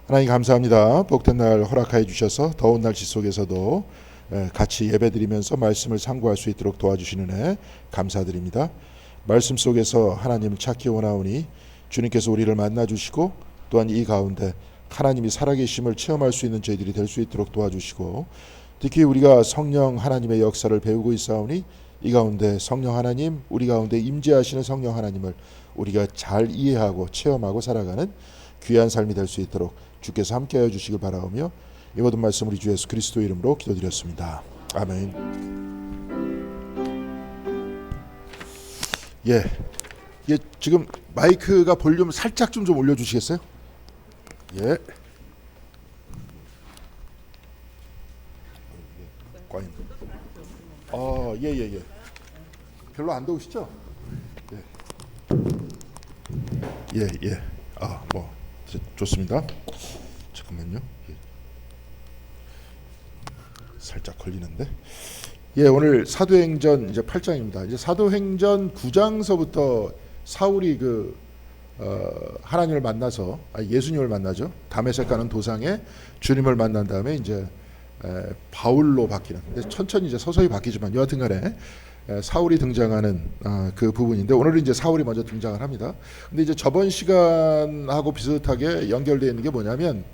하나님 감사합니다. 복된 날 허락하여 주셔서 더운 날씨 속에서도 같이 예배드리면서 말씀을 상고할 수 있도록 도와주시는 애 감사드립니다. 말씀 속에서 하나님을 찾기 원하오니 주님께서 우리를 만나주시고 또한 이 가운데 하나님이 살아계심을 체험할 수 있는 저희들이 될 수 있도록 도와주시고, 특히 우리가 성령 하나님의 역사를 배우고 있사오니 이 가운데 성령 하나님, 우리 가운데 임재하시는 성령 하나님을 우리가 잘 이해하고 체험하고 살아가는 귀한 삶이 될 수 있도록 주께서 함께하여 주시길 바라오며, 이 모든 말씀 우리 주 예수 그리스도 이름으로 기도드렸습니다. 아멘. 예, 지금 마이크가 볼륨 살짝 좀 올려주시겠어요? 예. 꽝. 예. 별로 안 더우시죠? 예. 좋습니다. 잠깐만요. 살짝 걸리는데. 오늘 사도행전 이제 8장입니다. 이제 사도행전 9장서부터 사울이 하나님을 만나서 예수님을 만나죠. 다메섹 가는 도상에 주님을 만난 다음에 이제 바울로 바뀌는. 천천히 이제 서서히 바뀌지만 여하튼간에 사울이 등장하는 그 부분인데, 오늘은 이제 사울이 먼저 등장을 합니다. 근데 이제 저번 시간하고 비슷하게 연결되어 있는 게 뭐냐면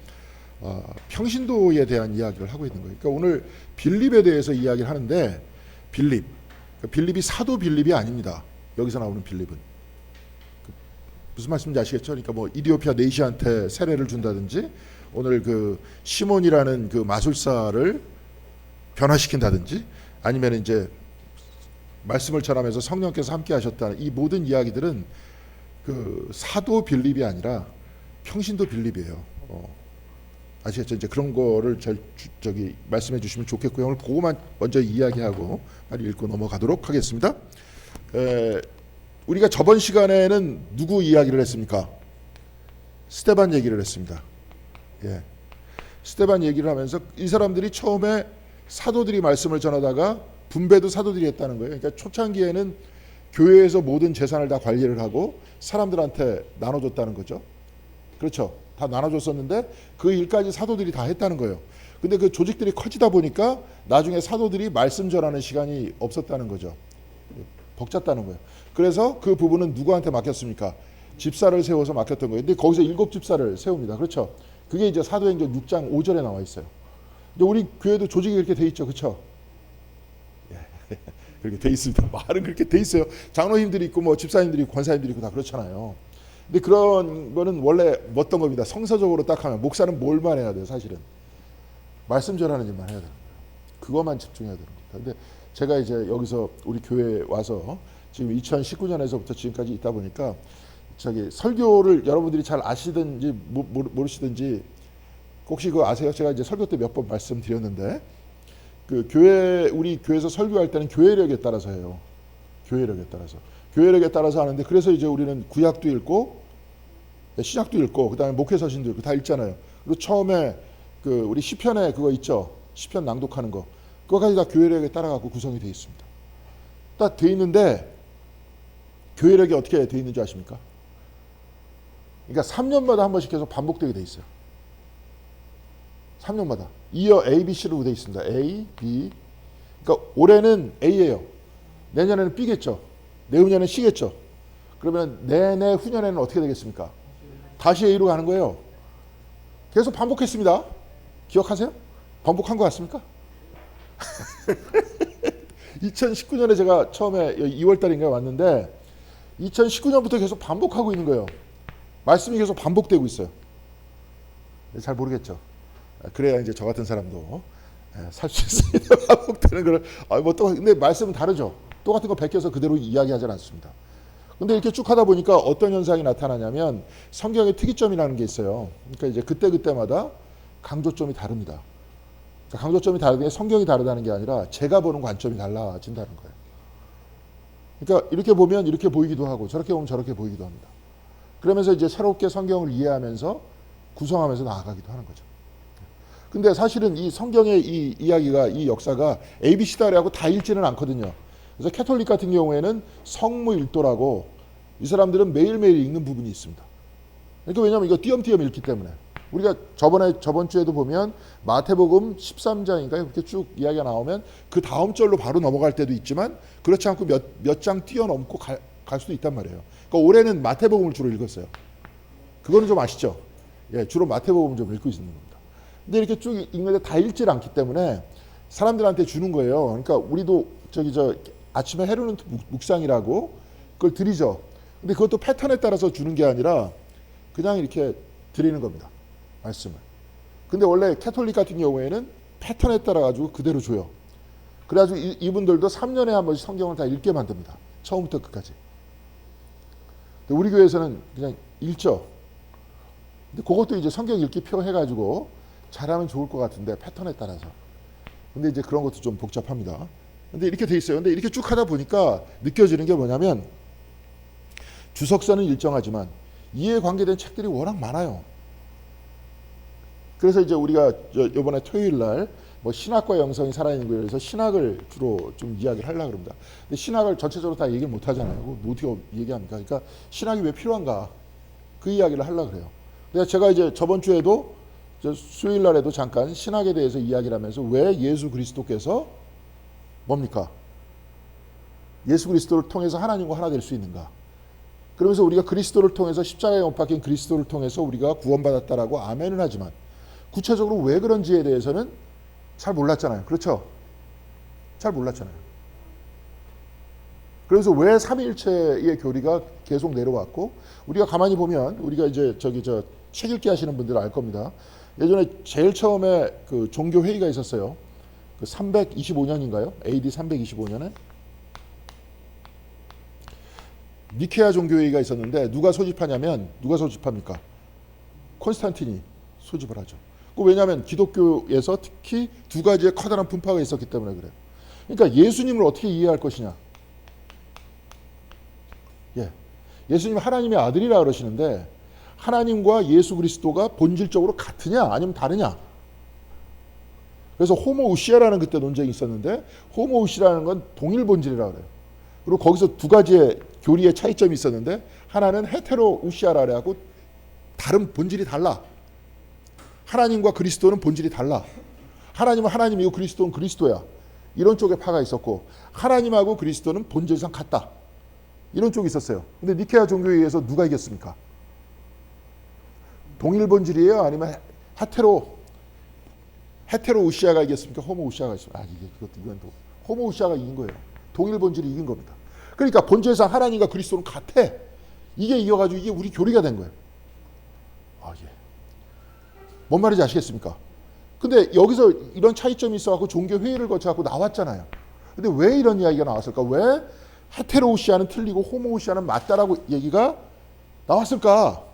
평신도에 대한 이야기를 하고 있는 거예요. 그러니까 오늘 빌립에 대해서 이야기를 하는데, 빌립이 사도 빌립이 아닙니다. 여기서 나오는 빌립은 무슨 말씀인지 아시겠죠? 그러니까 뭐 이디오피아 네이시한테 세례를 준다든지, 오늘 그 시몬이라는 그 마술사를 변화시킨다든지, 아니면 이제 말씀을 전하면서 성령께서 함께 하셨다는 이 모든 이야기들은 그 사도 빌립이 아니라 평신도 빌립이에요. 아시겠죠? 이제 그런 거를 저기 말씀해 주시면 좋겠고요. 오늘 그거만 먼저 이야기하고 빨리 읽고 넘어가도록 하겠습니다. 우리가 저번 시간에는 누구 이야기를 했습니까? 스데반 얘기를 했습니다. 스데반 얘기를 하면서 이 사람들이 처음에 사도들이 말씀을 전하다가 분배도 사도들이 했다는 거예요. 그러니까 초창기에는 교회에서 모든 재산을 다 관리를 하고 사람들한테 나눠줬다는 거죠. 그렇죠. 다 나눠줬었는데 그 일까지 사도들이 다 했다는 거예요. 근데 그 조직들이 커지다 보니까 나중에 사도들이 말씀 전하는 시간이 없었다는 거죠. 벅찼다는 거예요. 그래서 그 부분은 누구한테 맡겼습니까? 집사를 세워서 맡겼던 거예요. 근데 거기서 7집사를 세웁니다. 그렇죠. 그게 이제 사도행전 6장 5절에 나와 있어요. 근데 우리 교회도 조직이 그렇게 돼 있죠. 그렇죠. 그렇게 돼 있습니다. 말은 그렇게 돼 있어요. 장로님들이 있고 뭐 집사님들이 있고 권사님들이 있고 다 그렇잖아요. 근데 그런 거는 원래 어떤 겁니다. 성서적으로 딱 하면 목사는 뭘만 해야 돼요. 사실은 말씀 전하는 일만 해야 돼요. 그것만 집중해야 되는 겁니다. 근데 제가 이제 여기서 우리 교회에 와서 지금 2019년에서부터 지금까지 있다 보니까 저기 설교를 여러분들이 잘 아시든지 모르시든지 혹시 그거 아세요? 제가 이제 설교 때 몇 번 말씀드렸는데, 그 우리 교회에서 설교할 때는 교회력에 따라서 해요. 교회력에 따라서 하는데, 그래서 이제 우리는 구약도 읽고 신약도 읽고 그다음에 목회서신도 읽고 다 읽잖아요. 그리고 처음에 그 우리 시편에 그거 있죠. 시편 낭독하는 거. 그거까지 다 교회력에 따라 갖고 구성이 되어 있습니다. 딱 돼 있는데 교회력이 어떻게 돼 있는 줄 아십니까? 그러니까 3년마다 한 번씩 계속 반복되게 돼 있어요. 3년마다 이어 A, B, C로 돼 있습니다. A, B. 그러니까 올해는 A예요. 내년에는 B겠죠. 내후년에는 C겠죠. 그러면 내내 후년에는 어떻게 되겠습니까? 다시 A로 가는 거예요. 계속 반복했습니다. 기억하세요? 반복한 것 같습니까? 2019년에 제가 처음에 2월 달인가 왔는데 2019년부터 계속 반복하고 있는 거예요. 말씀이 계속 반복되고 있어요. 잘 모르겠죠. 그래야 이제 저 같은 사람도 살 수 있습니다. 반복되는 거를. 근데 말씀은 다르죠. 똑같은 거 베껴서 그대로 이야기하지 않습니다. 근데 이렇게 쭉 하다 보니까 어떤 현상이 나타나냐면 성경의 특이점이라는 게 있어요. 그러니까 이제 그때마다 강조점이 다릅니다. 그러니까 강조점이 다르게 성경이 다르다는 게 아니라 제가 보는 관점이 달라진다는 거예요. 그러니까 이렇게 보면 이렇게 보이기도 하고 저렇게 보면 저렇게 보이기도 합니다. 그러면서 이제 새롭게 성경을 이해하면서 구성하면서 나아가기도 하는 거죠. 근데 사실은 이 성경의 이 이야기가, 이 역사가 ABC다라고 다 읽지는 않거든요. 그래서 캐톨릭 같은 경우에는 성무일도라고 이 사람들은 매일매일 읽는 부분이 있습니다. 그러니까 왜냐하면 이거 띄엄띄엄 읽기 때문에 우리가 저번 주에도 보면 마태복음 13장인가요? 그렇게 쭉 이야기가 나오면 그 다음 절로 바로 넘어갈 때도 있지만 그렇지 않고 몇 장 뛰어넘고 갈 수도 있단 말이에요. 그러니까 올해는 마태복음을 주로 읽었어요. 그거는 좀 아시죠? 예, 주로 마태복음을 좀 읽고 있는 겁니다. 근데 이렇게 쭉 읽는데 다 읽질 않기 때문에 사람들한테 주는 거예요. 그러니까 우리도 아침에 해루는 묵상이라고 그걸 드리죠. 근데 그것도 패턴에 따라서 주는 게 아니라 그냥 이렇게 드리는 겁니다. 말씀을. 근데 원래 캐톨릭 같은 경우에는 패턴에 따라 가지고 그대로 줘요. 그래가지고 이분들도 3년에 한 번씩 성경을 다 읽게 만듭니다. 처음부터 끝까지. 우리 교회에서는 그냥 읽죠. 근데 그것도 이제 성경 읽기 표 해가지고 잘하면 좋을 것 같은데 패턴에 따라서. 근데 이제 그런 것도 좀 복잡합니다. 근데 이렇게 돼 있어요. 근데 이렇게 쭉 하다 보니까 느껴지는 게 뭐냐면 주석서는 일정하지만 이에 관계된 책들이 워낙 많아요. 그래서 이제 우리가 이번에 토요일 날 뭐 신학과 영성이 살아있는 거에 대해서 신학을 주로 좀 이야기를 하려고 합니다. 근데 신학을 전체적으로 다 얘기를 못 하잖아요. 뭐 어떻게 얘기합니까? 그러니까 신학이 왜 필요한가? 그 이야기를 하려고 그래요. 그래서 제가 이제 저번 주에도 수요일 날에도 잠깐 신학에 대해서 이야기를 하면서 왜 예수 그리스도께서 뭡니까? 예수 그리스도를 통해서 하나님과 하나 될 수 있는가? 그러면서 우리가 그리스도를 통해서 십자가에 못 박힌 그리스도를 통해서 우리가 구원받았다라고 아멘은 하지만 구체적으로 왜 그런지에 대해서는 잘 몰랐잖아요. 그렇죠? 잘 몰랐잖아요. 그래서 왜 삼위일체의 교리가 계속 내려왔고 우리가 가만히 보면 우리가 이제 책 읽기 하시는 분들은 알 겁니다. 예전에 제일 처음에 그 종교 회의가 있었어요. 그 325년인가요? AD 325년에 니케아 종교회의가 있었는데 누가 소집합니까? 콘스탄틴이 소집을 하죠. 왜냐하면 기독교에서 특히 두 가지의 커다란 분파가 있었기 때문에 그래요. 그러니까 예수님을 어떻게 이해할 것이냐. 예수님 하나님의 아들이라 그러시는데 하나님과 예수 그리스도가 본질적으로 같으냐 아니면 다르냐. 그래서 호모우시아라는 그때 논쟁이 있었는데 호모우시라는 건 동일 본질이라 그래요. 그리고 거기서 두 가지의 교리의 차이점이 있었는데 하나는 헤테로우시아라 그래갖고 다른 본질이 달라. 하나님과 그리스도는 본질이 달라. 하나님은 하나님이고 그리스도는 그리스도야. 이런 쪽에 파가 있었고 하나님하고 그리스도는 본질상 같다. 이런 쪽이 있었어요. 근데 니케아 종교회의에서 누가 이겼습니까? 동일 본질이에요? 아니면 헤테로우시아가 이겼습니까? 호모우시아가 있습니까? 이건 또 호모우시아가 이긴 거예요. 동일 본질이 이긴 겁니다. 그러니까 본질상 하나님과 그리스도는 같아. 이게 이겨가지고 이게 우리 교리가 된 거예요. 뭔 말인지 아시겠습니까? 근데 여기서 이런 차이점이 있어갖고 종교 회의를 거쳐갖고 나왔잖아요. 근데 왜 이런 이야기가 나왔을까? 왜 헤테로우시아는 틀리고 호모우시아는 맞다라고 얘기가 나왔을까?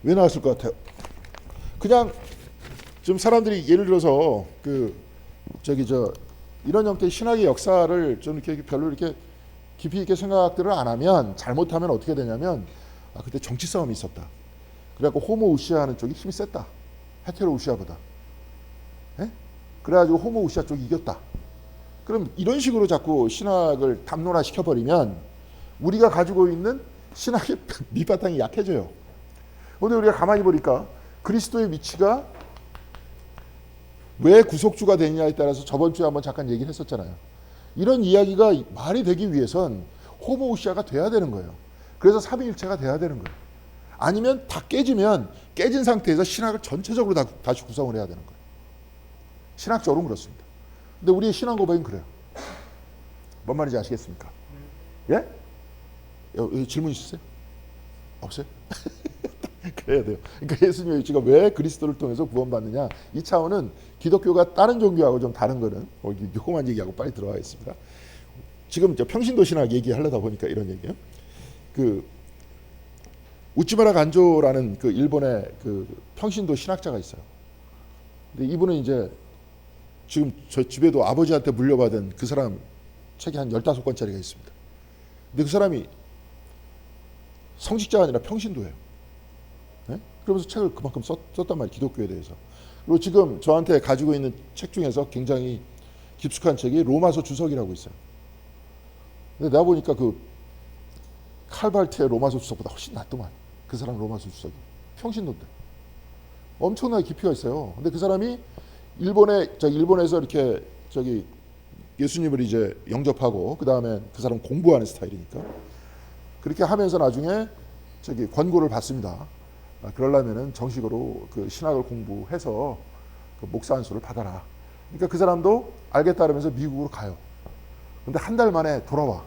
왜 나왔을 것 같아요? 그냥 좀 사람들이 예를 들어서 이런 형태의 신학의 역사를 좀 이렇게 별로 이렇게 깊이 있게 생각들을 안 하면 잘못하면 어떻게 되냐면 그때 정치 싸움이 있었다. 그래갖고 호모우시아하는 쪽이 힘이 셌다. 헤테로우시아보다. 그래가지고 호모우시아 쪽이 이겼다. 그럼 이런 식으로 자꾸 신학을 담론화 시켜버리면 우리가 가지고 있는 신학의 밑바탕이 약해져요. 근데 우리가 가만히 보니까 그리스도의 위치가 왜 구속주가 되느냐에 따라서 저번 주에 한번 잠깐 얘기를 했었잖아요. 이런 이야기가 말이 되기 위해선 호모우시아가 돼야 되는 거예요. 그래서 삼위일체가 돼야 되는 거예요. 아니면 다 깨지면 깨진 상태에서 신학을 전체적으로 다시 구성을 해야 되는 거예요. 신학적으로는 그렇습니다. 근데 우리의 신앙 고백은 그래요. 뭔 말인지 아시겠습니까? 예? 질문 있으세요? 없어요? 그래야 돼요. 그러니까 예수님의 위치가 왜 그리스도를 통해서 구원받느냐. 이 차원은 기독교가 다른 종교하고 좀 다른 거는 요거만 얘기하고 빨리 들어가겠습니다. 지금 평신도 신학 얘기하려다 보니까 이런 얘기예요. 우찌마라 간조라는 일본의 평신도 신학자가 있어요. 근데 이분은 이제 지금 저 집에도 아버지한테 물려받은 그 사람 책이 한 15권짜리가 있습니다. 근데 그 사람이 성직자가 아니라 평신도예요. 네? 그러면서 책을 그만큼 썼단 말이에요. 기독교에 대해서. 그리고 지금 저한테 가지고 있는 책 중에서 굉장히 깊숙한 책이 로마서 주석이라고 있어요. 근데 내가 보니까 칼발트의 로마서 주석보다 훨씬 낫더만. 그 사람 로마서 주석이. 평신도인데. 엄청나게 깊이가 있어요. 근데 그 사람이 일본에서 이렇게 예수님을 이제 영접하고 그 다음에 그 사람 공부하는 스타일이니까 그렇게 하면서 나중에 권고를 받습니다. 그러려면은 정식으로 그 신학을 공부해서 그 목사 안수를 받아라. 그러니까 그 사람도 알겠다 그러면서 미국으로 가요. 근데 한 달 만에 돌아와.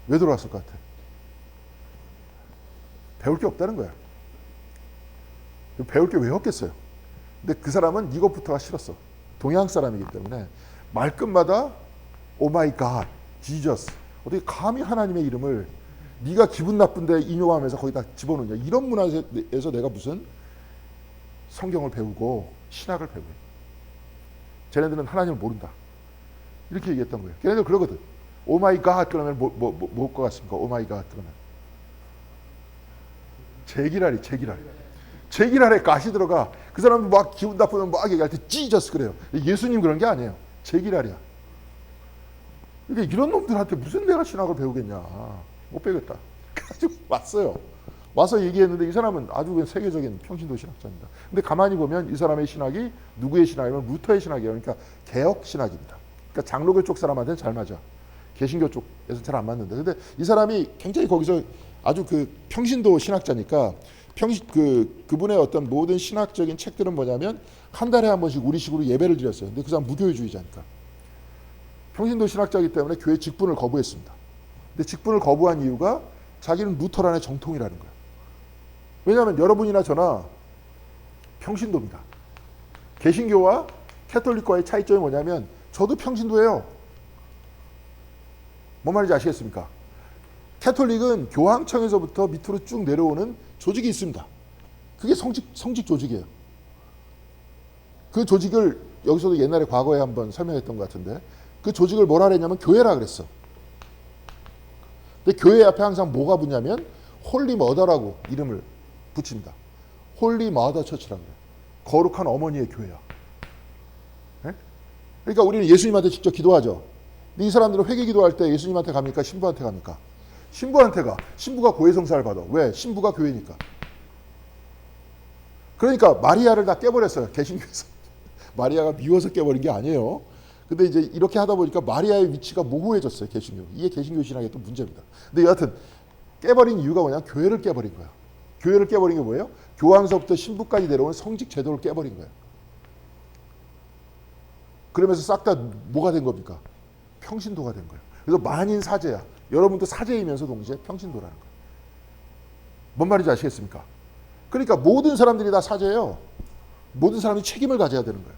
왜 돌아왔을 것 같아? 배울 게 없다는 거야. 배울 게 왜 없겠어요? 근데 그 사람은 이것부터가 싫었어. 동양 사람이기 때문에 말끝마다 오 마이 갓, 지저스. 어떻게 감히 하나님의 이름을 네가 기분 나쁜데 인용하면서 거기다 집어넣냐. 이런 문화에서 내가 무슨 성경을 배우고 신학을 배우냐. 쟤네들은 하나님을 모른다. 이렇게 얘기했던 거예요. 걔네들 그러거든. 오 마이 갓 그러면 뭘 것 같습니까? 오 마이 갓 그러면 제기랄에 갓이 들어가. 그 사람도 막 기분 나쁘면 막 얘기할 때 지저스 그래요. 예수님 그런 게 아니에요. 제기랄이야. 그러니까 이런 놈들한테 무슨 내가 신학을 배우겠냐. 못 배우겠다. 그래가지고 왔어요. 와서 얘기했는데 이 사람은 아주 그냥 세계적인 평신도 신학자입니다. 근데 가만히 보면 이 사람의 신학이 누구의 신학이면 루터의 신학이에요. 그러니까 개혁 신학입니다. 그러니까 장로교 쪽 사람한테는 잘 맞아. 개신교 쪽에서는 잘 안 맞는데. 근데 이 사람이 굉장히 거기서 아주 그 평신도 신학자니까 그분의 어떤 모든 신학적인 책들은 뭐냐면 한 달에 한 번씩 우리식으로 예배를 드렸어요. 근데 그 사람 무교회주의자니까. 평신도 신학자이기 때문에 교회 직분을 거부했습니다. 근데 직분을 거부한 이유가 자기는 루터란의 정통이라는 거예요. 왜냐하면 여러분이나 저나 평신도입니다. 개신교와 캐톨릭과의 차이점이 뭐냐면 저도 평신도예요. 뭔 말인지 아시겠습니까? 캐톨릭은 교황청에서부터 밑으로 쭉 내려오는 조직이 있습니다. 그게 성직 조직이에요. 그 조직을 여기서도 옛날에 과거에 한번 설명했던 것 같은데 그 조직을 뭐라 그랬냐면 교회라 그랬어. 근데 교회 앞에 항상 뭐가 붙냐면 홀리 머더라고 이름을 붙입니다. 홀리 머더 처치라고 그래요. 거룩한 어머니의 교회야. 네? 그러니까 우리는 예수님한테 직접 기도하죠. 근데 이 사람들은 회개 기도할 때 예수님한테 갑니까? 신부한테 갑니까? 신부한테 가. 신부가 고해성사를 받아. 왜? 신부가 교회니까. 그러니까 마리아를 다 깨버렸어요. 개신교에서. 마리아가 미워서 깨버린 게 아니에요. 근데 이제 이렇게 하다 보니까 마리아의 위치가 모호해졌어요. 개신교. 이게 개신교 신학의 또 문제입니다. 근데 여하튼 깨버린 이유가 뭐냐면 교회를 깨버린 거야. 교회를 깨버린 게 뭐예요? 교황서부터 신부까지 내려오는 성직 제도를 깨버린 거예요. 그러면서 싹 다 뭐가 된 겁니까? 평신도가 된 거예요. 그래서 만인 사제야. 여러분도 사제이면서 동시에 평신도라는 거예요. 뭔 말인지 아시겠습니까? 그러니까 모든 사람들이 다 사제예요. 모든 사람이 책임을 가져야 되는 거예요.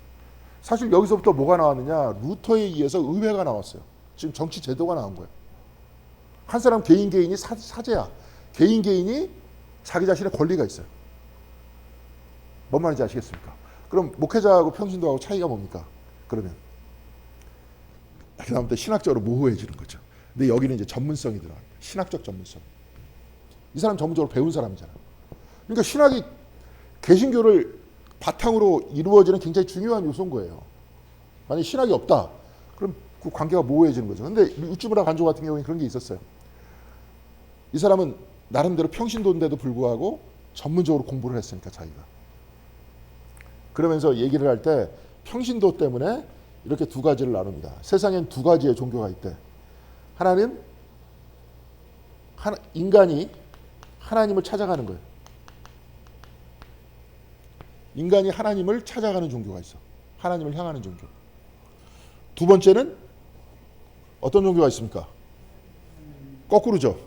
사실 여기서부터 뭐가 나왔느냐? 루터에 의해서 의회가 나왔어요. 지금 정치 제도가 나온 거예요. 한 사람 개인이 사제야. 개인이 자기 자신의 권리가 있어요. 뭔 말인지 아시겠습니까? 그럼 목회자하고 평신도하고 차이가 뭡니까? 그러면 그 다음부터 신학적으로 모호해지는 거죠. 근데 여기는 이제 전문성이 들어가요. 신학적 전문성. 이 사람 전문적으로 배운 사람이잖아요. 그러니까 신학이 개신교를 바탕으로 이루어지는 굉장히 중요한 요소인 거예요. 만약에 신학이 없다. 그럼 그 관계가 모호해지는 거죠. 근데 우찌무라 간조 같은 경우에 그런 게 있었어요. 이 사람은 나름대로 평신도인데도 불구하고 전문적으로 공부를 했으니까 자기가. 그러면서 얘기를 할 때 평신도 때문에 이렇게 두 가지를 나눕니다. 세상엔 두 가지의 종교가 있대. 하나는 인간이 하나님을 찾아가는 거예요. 인간이 하나님을 찾아가는 종교가 있어. 하나님을 향하는 종교. 두 번째는 어떤 종교가 있습니까? 거꾸로죠.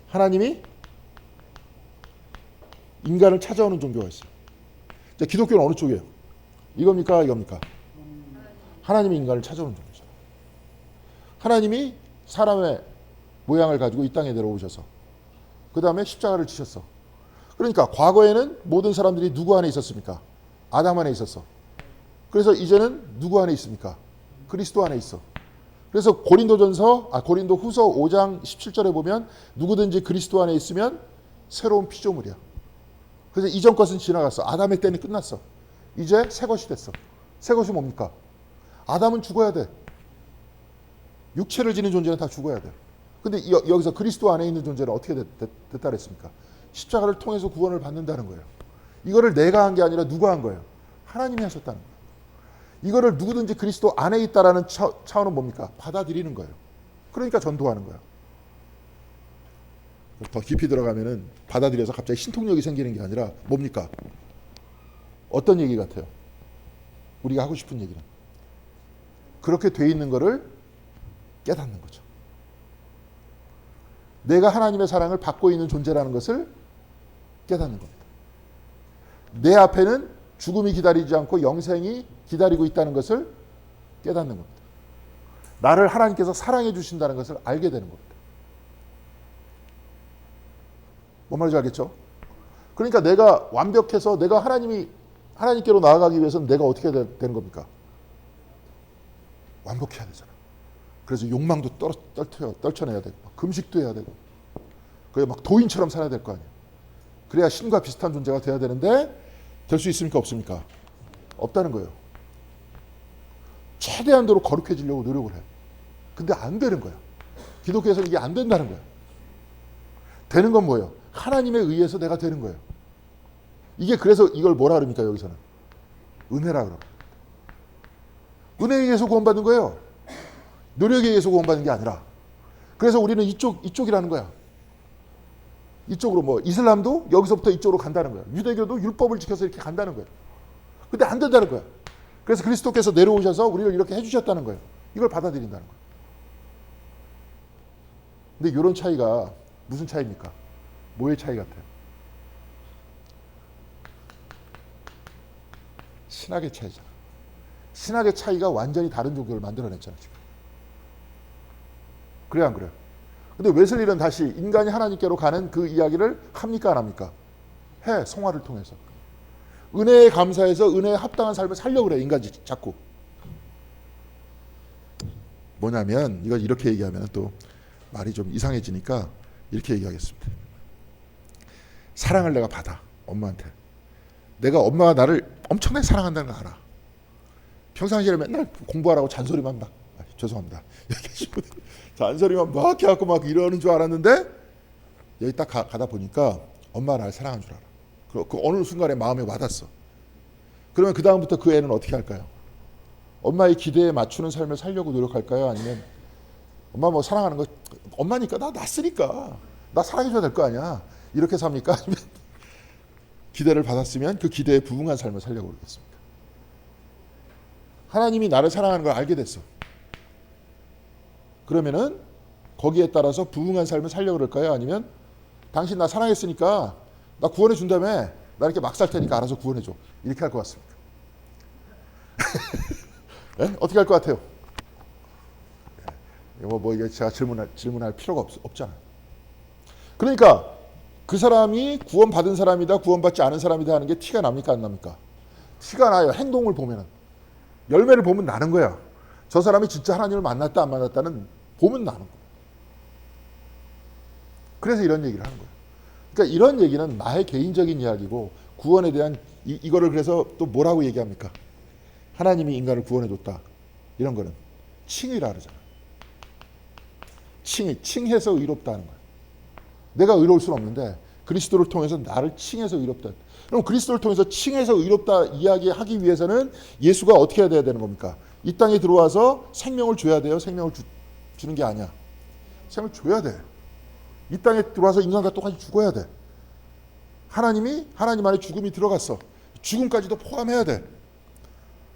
하나님이 인간을 찾아오는 종교가 있어요. 자, 기독교는 어느 쪽이에요? 이겁니까? 이겁니까? 하나님이 인간을 찾아오는 종교죠. 하나님이 사람의 모양을 가지고 이 땅에 내려오셔서 그 다음에 십자가를 지셨어. 그러니까 과거에는 모든 사람들이 누구 안에 있었습니까? 아담 안에 있었어. 그래서 이제는 누구 안에 있습니까? 그리스도 안에 있어. 그래서 고린도 후서 5장 17절에 보면 누구든지 그리스도 안에 있으면 새로운 피조물이야. 그래서 이전 것은 지나갔어. 아담의 때는 끝났어. 이제 새 것이 됐어. 새 것이 뭡니까? 아담은 죽어야 돼. 육체를 지닌 존재는 다 죽어야 돼. 근데 여기서 그리스도 안에 있는 존재는 어떻게 됐다 그랬습니까? 십자가를 통해서 구원을 받는다는 거예요. 이거를 내가 한 게 아니라 누가 한 거예요? 하나님이 하셨다는 거예요. 이거를 누구든지 그리스도 안에 있다라는 차원은 뭡니까? 받아들이는 거예요. 그러니까 전도하는 거예요. 더 깊이 들어가면은 받아들여서 갑자기 신통력이 생기는 게 아니라 뭡니까? 어떤 얘기 같아요? 우리가 하고 싶은 얘기는 그렇게 돼 있는 거를 깨닫는 거죠. 내가 하나님의 사랑을 받고 있는 존재라는 것을 깨닫는 겁니다. 내 앞에는 죽음이 기다리지 않고 영생이 기다리고 있다는 것을 깨닫는 겁니다. 나를 하나님께서 사랑해 주신다는 것을 알게 되는 겁니다. 뭔 말인지 알겠죠? 그러니까 내가 완벽해서 내가 하나님께로 나아가기 위해서는 내가 어떻게 되는 겁니까? 완벽해야 되잖아. 그래서 욕망도 떨쳐내야 되고 금식도 해야 되고 그래 막 도인처럼 살아야 될 거 아니에요. 그래야 신과 비슷한 존재가 돼야 되는데 될 수 있습니까? 없습니까? 없다는 거예요. 최대한도로 거룩해지려고 노력을 해. 근데 안 되는 거야. 기독교에서는 이게 안 된다는 거야. 되는 건 뭐예요? 하나님에 의해서 내가 되는 거예요. 이게 그래서 이걸 뭐라 그럽니까? 여기서는 은혜라 그러고. 은혜에 의해서 구원받는 거예요. 노력에 의해서 구원받는 게 아니라. 그래서 우리는 이쪽이라는 거야. 이쪽으로 뭐 이슬람도 여기서부터 이쪽으로 간다는 거야. 유대교도 율법을 지켜서 이렇게 간다는 거야. 근데 안 된다는 거야. 그래서 그리스도께서 내려오셔서 우리를 이렇게 해주셨다는 거예요. 이걸 받아들인다는 거예요. 근데 이런 차이가 무슨 차이입니까? 뭐의 차이 같아요? 신학의 차이잖아. 신학의 차이가 완전히 다른 종교를 만들어냈잖아 지금. 그래요 안 그래요? 근데 웨슬리는 다시 인간이 하나님께로 가는 그 이야기를 합니까 안 합니까? 해. 성화를 통해서. 은혜에 감사해서 은혜에 합당한 삶을 살려고 그래 인간이 자꾸. 뭐냐면 이걸 이렇게 얘기하면 또 말이 좀 이상해지니까 이렇게 얘기하겠습니다. 사랑을 내가 받아 엄마한테. 내가 엄마가 나를 엄청나게 사랑한다는 거 알아. 평상시에 맨날 공부하라고 잔소리만 막 죄송합니다. 잔소리만 막 해갖고 막 이러는 줄 알았는데 여기 딱 가다 보니까 엄마가 나를 사랑한 줄 알아. 그 어느 순간에 마음에 와닿았어. 그러면 그 다음부터 그 애는 어떻게 할까요? 엄마의 기대에 맞추는 삶을 살려고 노력할까요? 아니면 엄마 뭐 사랑하는 거 엄마니까 나 낳았으니까 나 사랑해줘야 될 거 아니야. 이렇게 삽니까? 아니면 기대를 받았으면 그 기대에 부응한 삶을 살려고 그러겠습니까? 하나님이 나를 사랑하는 걸 알게 됐어. 그러면은 거기에 따라서 부응한 삶을 살려고 그럴까요? 아니면 당신 나 사랑했으니까 나 구원해 준다며 나 이렇게 막 살 테니까 알아서 구원해 줘. 이렇게 할 것 같습니까? 네? 어떻게 할 것 같아요? 뭐 이게 제가 질문할 필요가 없잖아요. 그러니까 그 사람이 구원받은 사람이다 구원받지 않은 사람이다 하는 게 티가 납니까 안 납니까? 티가 나요. 행동을 보면은. 열매를 보면 나는 거야. 저 사람이 진짜 하나님을 만났다 안 만났다는 보면 나는 거야. 그래서 이런 얘기를 하는 거야. 그러니까 이런 얘기는 나의 개인적인 이야기고 구원에 대한 이거를 그래서 또 뭐라고 얘기합니까? 하나님이 인간을 구원해줬다. 이런 거는 칭이라 그러잖아. 칭해서 의롭다는 거야. 내가 의로울 수는 없는데 그리스도를 통해서 나를 칭해서 의롭다. 그럼 그리스도를 통해서 칭해서 의롭다 이야기하기 위해서는 예수가 어떻게 해야 되는 겁니까? 이 땅에 들어와서 생명을 줘야 돼요? 생명을 주는 게 아니야. 생명을 줘야 돼. 이 땅에 들어와서 인간과 똑같이 죽어야 돼. 하나님 안에 죽음이 들어갔어. 죽음까지도 포함해야 돼.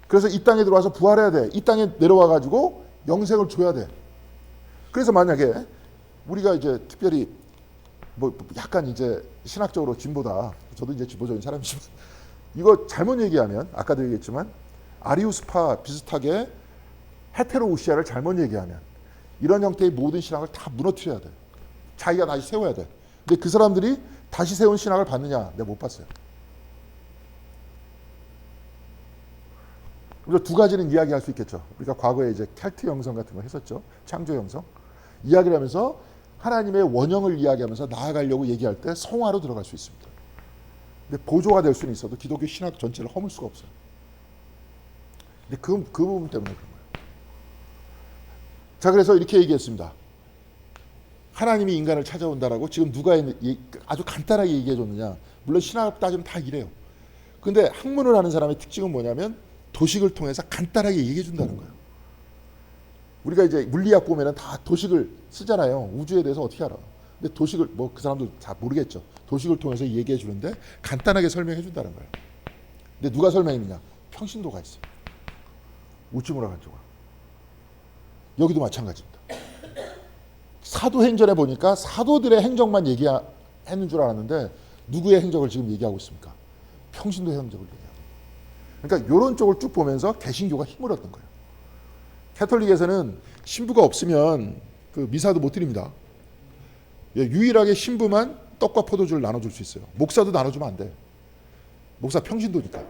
그래서 이 땅에 들어와서 부활해야 돼. 이 땅에 내려와가지고 영생을 줘야 돼. 그래서 만약에 우리가 이제 특별히 뭐 약간 이제 신학적으로 진보다, 저도 이제 진보적인 사람이지만 이거 잘못 얘기하면 아까도 얘기했지만 아리우스파 비슷하게 헤테로우시아를 잘못 얘기하면 이런 형태의 모든 신학을 다 무너뜨려야 돼. 자기가 다시 세워야 돼. 근데 그 사람들이 다시 세운 신학을 봤느냐? 내가 못 봤어요. 그래서 두 가지는 이야기할 수 있겠죠. 우리가 과거에 이제 켈트 영성 같은 거 했었죠. 창조 영성. 이야기를 하면서 하나님의 원형을 이야기하면서 나아가려고 얘기할 때 성화로 들어갈 수 있습니다. 근데 보조가 될 수는 있어도 기독교 신학 전체를 허물 수가 없어요. 근데 그 부분 때문에 그런 거예요. 자, 그래서 이렇게 얘기했습니다. 하나님이 인간을 찾아온다라고 지금 누가 아주 간단하게 얘기해 줬느냐. 물론 신학 따지면 다 이래요. 근데 학문을 하는 사람의 특징은 뭐냐면 도식을 통해서 간단하게 얘기해 준다는 거예요. 우리가 이제 물리학 보면은 다 도식을 쓰잖아요. 우주에 대해서 어떻게 알아? 근데 도식을 뭐 그 사람들 다 모르겠죠. 도식을 통해서 얘기해 주는데 간단하게 설명해 준다는 거예요. 근데 누가 설명했느냐? 평신도가 있어요. 우주문학 한조가. 여기도 마찬가지입니다. 사도행전에 보니까 사도들의 행적만 얘기하는 줄 알았는데 누구의 행적을 지금 얘기하고 있습니까? 평신도의 행적을 얘기하고. 그러니까 이런 쪽을 쭉 보면서 개신교가 힘을 얻는 거예요. 캐톨릭에서는 신부가 없으면 그 미사도 못 드립니다. 유일하게 신부만 떡과 포도주를 나눠줄 수 있어요. 목사도 나눠주면 안 돼. 목사 평신도니까.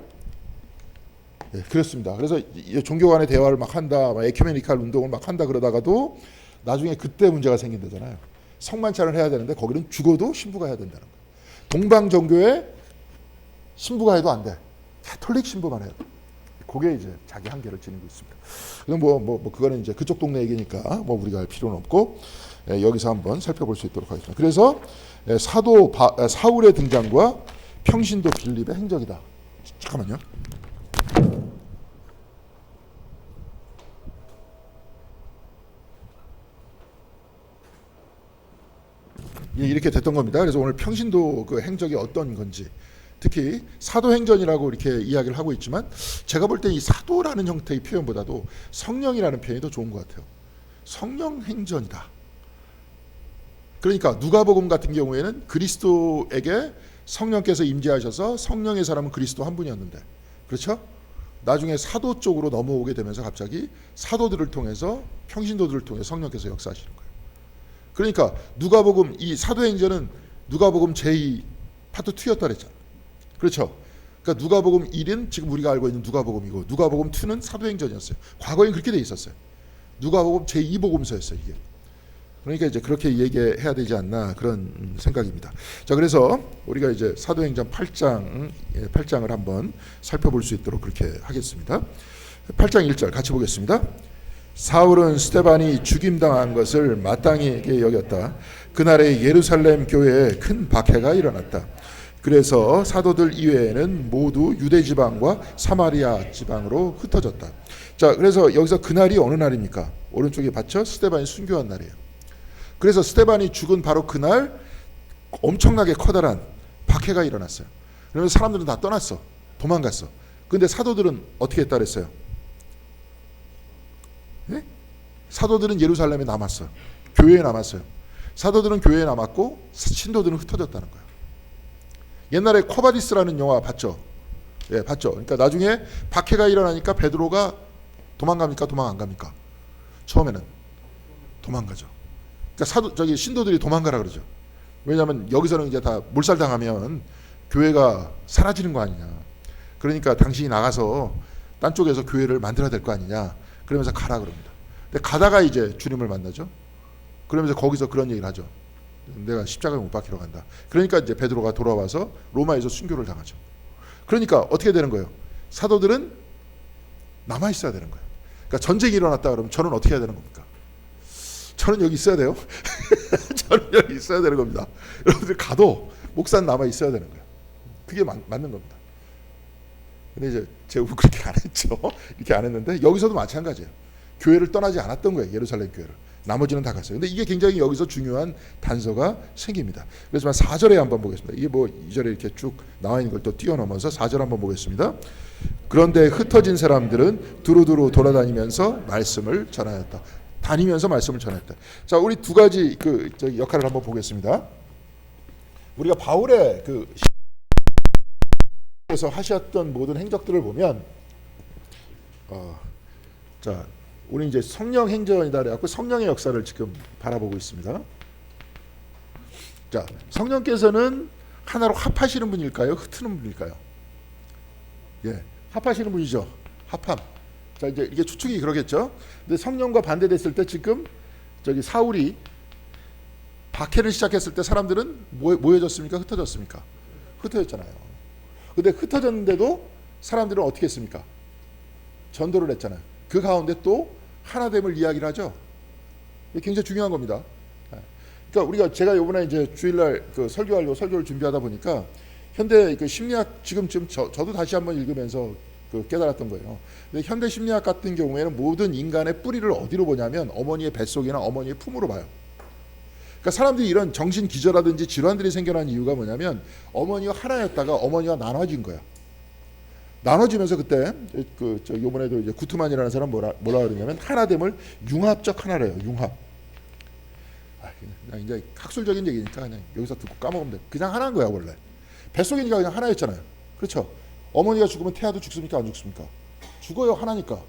예, 그렇습니다. 그래서 종교 간의 대화를 막 한다, 막 에큐메니칼 운동을 막 한다 그러다가도 나중에 그때 문제가 생긴다잖아요. 성만찬을 해야 되는데 거기는 죽어도 신부가 해야 된다는 거예요. 동방 종교에 신부가 해도 안 돼. 캐톨릭 신부만 해요. 그게 이제 자기 한계를 지니고 있습니다. 그럼 그거는 이제 그쪽 동네 얘기니까 뭐 우리가 할 필요는 없고 여기서 한번 살펴볼 수 있도록 하겠습니다. 그래서 사도 사울의 등장과 평신도 빌립의 행적이다. 잠깐만요. 예, 이렇게 됐던 겁니다. 그래서 오늘 평신도 그 행적이 어떤 건지, 특히 사도행전이라고 이렇게 이야기를 하고 있지만 제가 볼 때 이 사도라는 형태의 표현보다도 성령이라는 표현이 더 좋은 것 같아요. 성령행전이다. 그러니까 누가복음 같은 경우에는 그리스도에게 성령께서 임재하셔서 성령의 사람은 그리스도 한 분이었는데, 그렇죠? 나중에 사도 쪽으로 넘어오게 되면서 갑자기 사도들을 통해서 평신도들을 통해 성령께서 역사하시는 거예요. 그러니까 누가복음 이 사도행전은 누가복음 제2 파트 2였다 그랬잖아요. 그렇죠? 그러니까 누가복음 1은 지금 우리가 알고 있는 누가복음이고 누가복음 2는 사도행전이었어요. 과거엔 그렇게 돼 있었어요. 누가복음 제2복음서였어요, 이게. 그러니까 이제 그렇게 얘기해야 되지 않나 그런 생각입니다. 자, 그래서 우리가 이제 사도행전 8장을 한번 살펴볼 수 있도록 그렇게 하겠습니다. 8장 1절 같이 보겠습니다. 사울은 스데반이 죽임당한 것을 마땅히 여겼다. 그날에 예루살렘 교회에 큰 박해가 일어났다. 그래서 사도들 이외에는 모두 유대 지방과 사마리아 지방으로 흩어졌다. 자, 그래서 여기서 그날이 어느 날입니까? 오른쪽에 봤죠? 스데반이 순교한 날이에요. 그래서 스데반이 죽은 바로 그날 엄청나게 커다란 박해가 일어났어요. 그러면서 사람들은 다 떠났어. 도망갔어. 근데 사도들은 어떻게 했다 그랬어요? 네? 사도들은 예루살렘에 남았어요. 교회에 남았어요. 사도들은 교회에 남았고 신도들은 흩어졌다는 거예요. 옛날에 코바디스라는 영화 봤죠? 예, 봤죠. 그러니까 나중에 박해가 일어나니까 베드로가 도망갑니까? 도망 안 갑니까? 처음에는 도망가죠. 그러니까 신도들이 도망가라 그러죠. 왜냐하면 여기서는 이제 다 몰살당하면 교회가 사라지는 거 아니냐. 그러니까 당신이 나가서 딴 쪽에서 교회를 만들어야 될 거 아니냐. 그러면서 가라 그럽니다. 근데 가다가 이제 주님을 만나죠. 그러면서 거기서 그런 얘기를 하죠. 내가 십자가에 못 박히러 간다. 그러니까 이제 베드로가 돌아와서 로마에서 순교를 당하죠. 그러니까 어떻게 되는 거예요? 사도들은 남아 있어야 되는 거예요. 그러니까 전쟁이 일어났다 그러면 저는 어떻게 해야 되는 겁니까? 저는 여기 있어야 돼요. 저는 여기 있어야 되는 겁니다. 여러분들 가도 목사는 남아 있어야 되는 거예요. 그게 맞는 겁니다. 근데 이제 제가 그렇게 안 했죠. 이렇게 안 했는데 여기서도 마찬가지예요. 교회를 떠나지 않았던 거예요. 예루살렘 교회를. 나머지는 다 갔어요. 근데 이게 굉장히 여기서 중요한 단서가 생깁니다. 그래서 4절에 한번 보겠습니다. 이게 뭐 2절에 이렇게 쭉 나와 있는 걸 또 뛰어넘어서 4절 한번 보겠습니다. 그런데 흩어진 사람들은 두루두루 돌아다니면서 말씀을 전하였다. 다니면서 말씀을 전했다. 자, 우리 두 가지 역할을 한번 보겠습니다. 우리가 바울의 에서 하셨던 모든 행적들을 보면, 자, 우리 이제 성령 행전이다 그래갖고 성령의 역사를 지금 바라보고 있습니다. 자, 성령께서는 하나로 합하시는 분일까요? 흩트는 분일까요? 예, 합하시는 분이죠. 합함. 자, 이제 이게 추측이 그러겠죠. 근데 성령과 반대됐을 때 지금 사울이 박해를 시작했을 때 사람들은 모여졌습니까? 흩어졌습니까? 흩어졌잖아요. 근데 흩어졌는데도 사람들은 어떻게 했습니까? 전도를 했잖아요. 그 가운데 또 하나됨을 이야기를 하죠. 이게 굉장히 중요한 겁니다. 그러니까 제가 이번에 이제 주일날 설교하려고 설교를 준비하다 보니까 현대 그 심리학 지금 저도 다시 한번 읽으면서 그 깨달았던 거예요. 근데 현대 심리학 같은 경우에는 모든 인간의 뿌리를 어디로 보냐면 어머니의 뱃속이나 어머니의 품으로 봐요. 그러니까 사람들이 이런 정신 기저라든지 질환들이 생겨난 이유가 뭐냐면 어머니가 하나였다가 어머니가 나눠진 거야. 나눠지면서 그때 요번에도 이제 구트만이라는 사람 뭐라 그러냐면 하나됨을 융합적 하나래요. 융합. 그냥 이제 학술적인 얘기니까 그냥 여기서 듣고 까먹으면 돼. 그냥 하나인 거야 원래. 뱃속이니까 그냥 하나였잖아요. 그렇죠? 어머니가 죽으면 태아도 죽습니까? 안 죽습니까? 죽어요. 하나니까.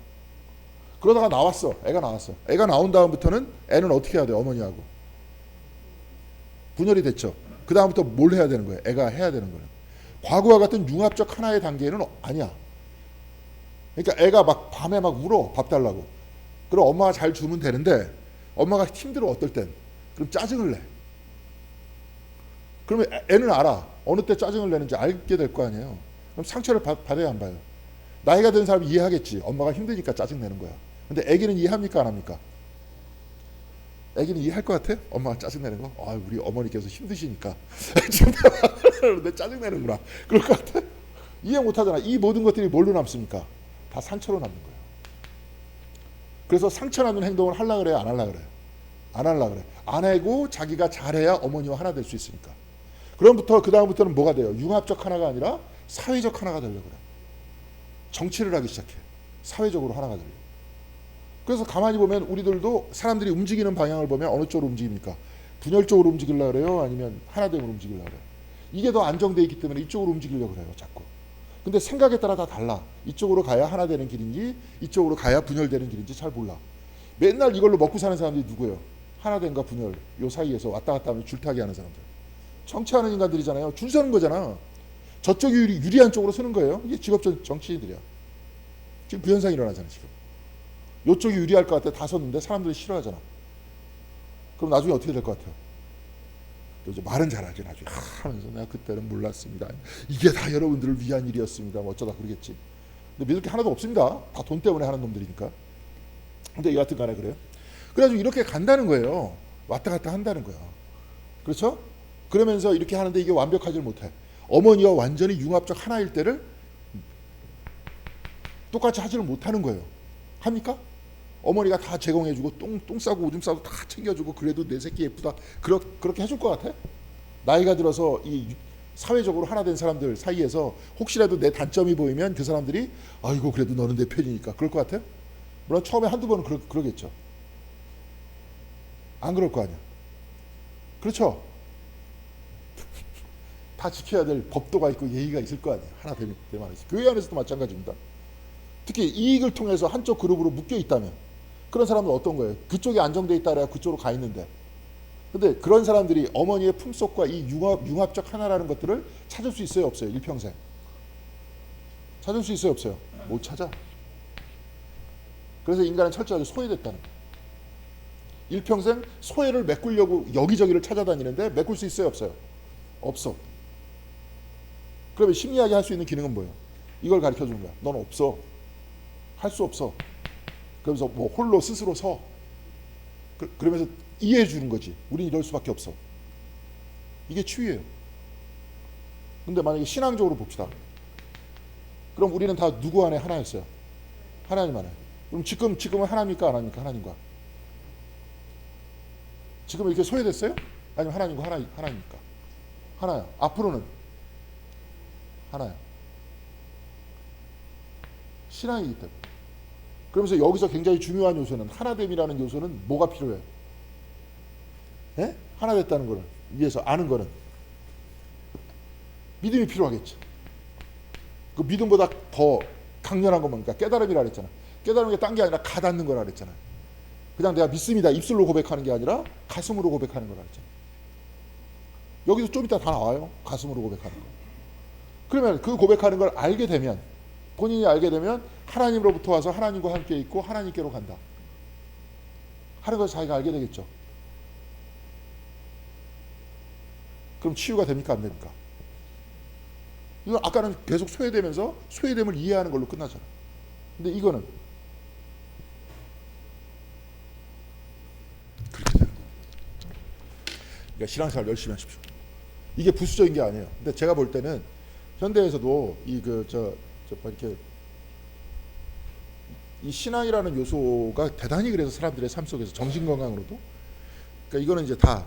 그러다가 나왔어. 애가 나왔어. 애가 나온 다음부터는 애는 어떻게 해야 돼? 어머니하고 분열이 됐죠. 그 다음부터 뭘 해야 되는 거예요? 애가 해야 되는 거예요. 과거와 같은 융합적 하나의 단계는 아니야. 그러니까 애가 막 밤에 막 울어. 밥 달라고. 그럼 엄마가 잘 주면 되는데 엄마가 힘들어 어떨 땐. 그럼 짜증을 내. 그러면 애는 알아. 어느 때 짜증을 내는지 알게 될 거 아니에요. 그럼 상처를 받아야 안 봐요. 나이가 든 사람이 이해하겠지. 엄마가 힘드니까 짜증 내는 거야. 근데 애기는 이해합니까? 안 합니까? 애기는 이해할 것 같아? 엄마가 짜증 내는 거? 아, 우리 어머니께서 힘드시니까 내 짜증 내는구나. 그럴 것 같아? 이해 못 하잖아. 이 모든 것들이 뭘로 남습니까? 다 상처로 남는 거예요. 그래서 상처 나는 행동을 하려고 그래요? 안 하려고 그래요? 안 하려고 그래. 안 하고 자기가 잘해야 어머니와 하나 될 수 있으니까. 그 다음부터는 뭐가 돼요? 융합적 하나가 아니라 사회적 하나가 되려고 그래. 정치를 하기 시작해. 사회적으로 하나가 되려고. 그래서 가만히 보면 우리들도 사람들이 움직이는 방향을 보면 어느 쪽으로 움직입니까? 분열 쪽으로 움직이려고 그래요? 아니면 하나됨으로 움직이려고 그래요? 이게 더 안정되어 있기 때문에 이쪽으로 움직이려고 그래요. 자꾸. 근데 생각에 따라 다 달라. 이쪽으로 가야 하나 되는 길인지 이쪽으로 가야 분열되는 길인지 잘 몰라. 맨날 이걸로 먹고 사는 사람들이 누구예요? 하나됨과 분열 요 사이에서 왔다 갔다 하면 줄타기 하는 사람들. 정치하는 인간들이잖아요. 줄 서는 거잖아. 저쪽이 유리한 쪽으로 서는 거예요. 이게 직업 정치인들이야. 지금 그 현상이 일어나잖아. 지금. 요쪽이 유리할 것 같아. 다 섰는데 사람들이 싫어하잖아. 그럼 나중에 어떻게 될 것 같아요? 이제 말은 잘하지 나중에 하면서 내가 그때는 몰랐습니다. 이게 다 여러분들을 위한 일이었습니다. 뭐 어쩌다 그러겠지. 근데 믿을 게 하나도 없습니다. 다 돈 때문에 하는 놈들이니까. 근데 여하튼 간에 그래요. 그래가지고 이렇게 간다는 거예요. 왔다 갔다 한다는 거야. 그렇죠? 그러면서 이렇게 하는데 이게 완벽하지 못해. 어머니와 완전히 융합적 하나일 때를 똑같이 하지를 못하는 거예요. 합니까? 어머니가 다 제공해주고 똥 싸고 오줌 싸고 다 챙겨주고 그래도 내 새끼 예쁘다. 그렇게 해줄 것 같아? 나이가 들어서 이 사회적으로 하나 된 사람들 사이에서 혹시라도 내 단점이 보이면 그 사람들이 아이고 그래도 너는 내 편이니까 그럴 것 같아요? 물론 처음에 한두 번은 그러겠죠. 안 그럴 거 아니야. 그렇죠? 다 지켜야 될 법도가 있고 예의가 있을 거 아니에요. 하나 되면 말이지. 교회 안에서도 마찬가지입니다. 특히 이익을 통해서 한쪽 그룹으로 묶여 있다면 그런 사람은 어떤 거예요? 그쪽이 안정돼 있다라 그쪽으로 가 있는데 근데 그런 사람들이 어머니의 품속과 이 융합적 하나라는 것들을 찾을 수 있어요? 없어요? 일평생 찾을 수 있어요? 없어요? 못 찾아. 그래서 인간은 철저하게 소외됐다는 거예요. 일평생 소외를 메꾸려고 여기저기를 찾아다니는데 메꿀 수 있어요? 없어요? 없어. 그러면 심리학이 할 수 있는 기능은 뭐예요? 이걸 가르쳐 주는 거야. 넌 없어. 할 수 없어. 그러면서 뭐 홀로 스스로 서. 그러면서 이해해 주는 거지. 우린 이럴 수밖에 없어. 이게 치유예요. 근데 만약에 신앙적으로 봅시다. 그럼 우리는 다 누구 안에 하나였어요? 하나님 안에. 그럼 지금은 하나입니까? 안 합니까? 하나님과. 지금 이렇게 소외됐어요? 아니면 하나님과 하나입니까? 하나야. 앞으로는 하나야. 신앙이기 때문에. 그러면서 여기서 굉장히 중요한 요소는 하나됨이라는 요소는 뭐가 필요해? 예? 하나 됐다는 거를 위해서 아는 거는 믿음이 필요하겠죠. 그 믿음보다 더 강렬한 건 뭡니까? 깨달음이라 그랬잖아. 깨달음이 딴 게 아니라 가닿는 거라 그랬잖아. 그냥 내가 믿습니다. 입술로 고백하는 게 아니라 가슴으로 고백하는 거라 그랬잖아. 여기서 좀 이따 다 나와요. 가슴으로 고백하는 거. 그러면 그 고백하는 걸 알게 되면 본인이 알게 되면 하나님으로부터 와서 하나님과 함께 있고 하나님께로 간다 하는 것을 자기가 알게 되겠죠. 그럼 치유가 됩니까? 안 됩니까? 이건 아까는 계속 소외되면서 소외됨을 이해하는 걸로 끝나잖아. 근데 이거는 그렇게 되는 거야. 그러니까 신앙생활 열심히 하십시오. 이게 부수적인 게 아니에요. 근데 제가 볼 때는 현대에서도 이렇게 이 신앙이라는 요소가 대단히 그래서 사람들의 삶 속에서 정신 건강으로도, 그러니까 이거는 이제 다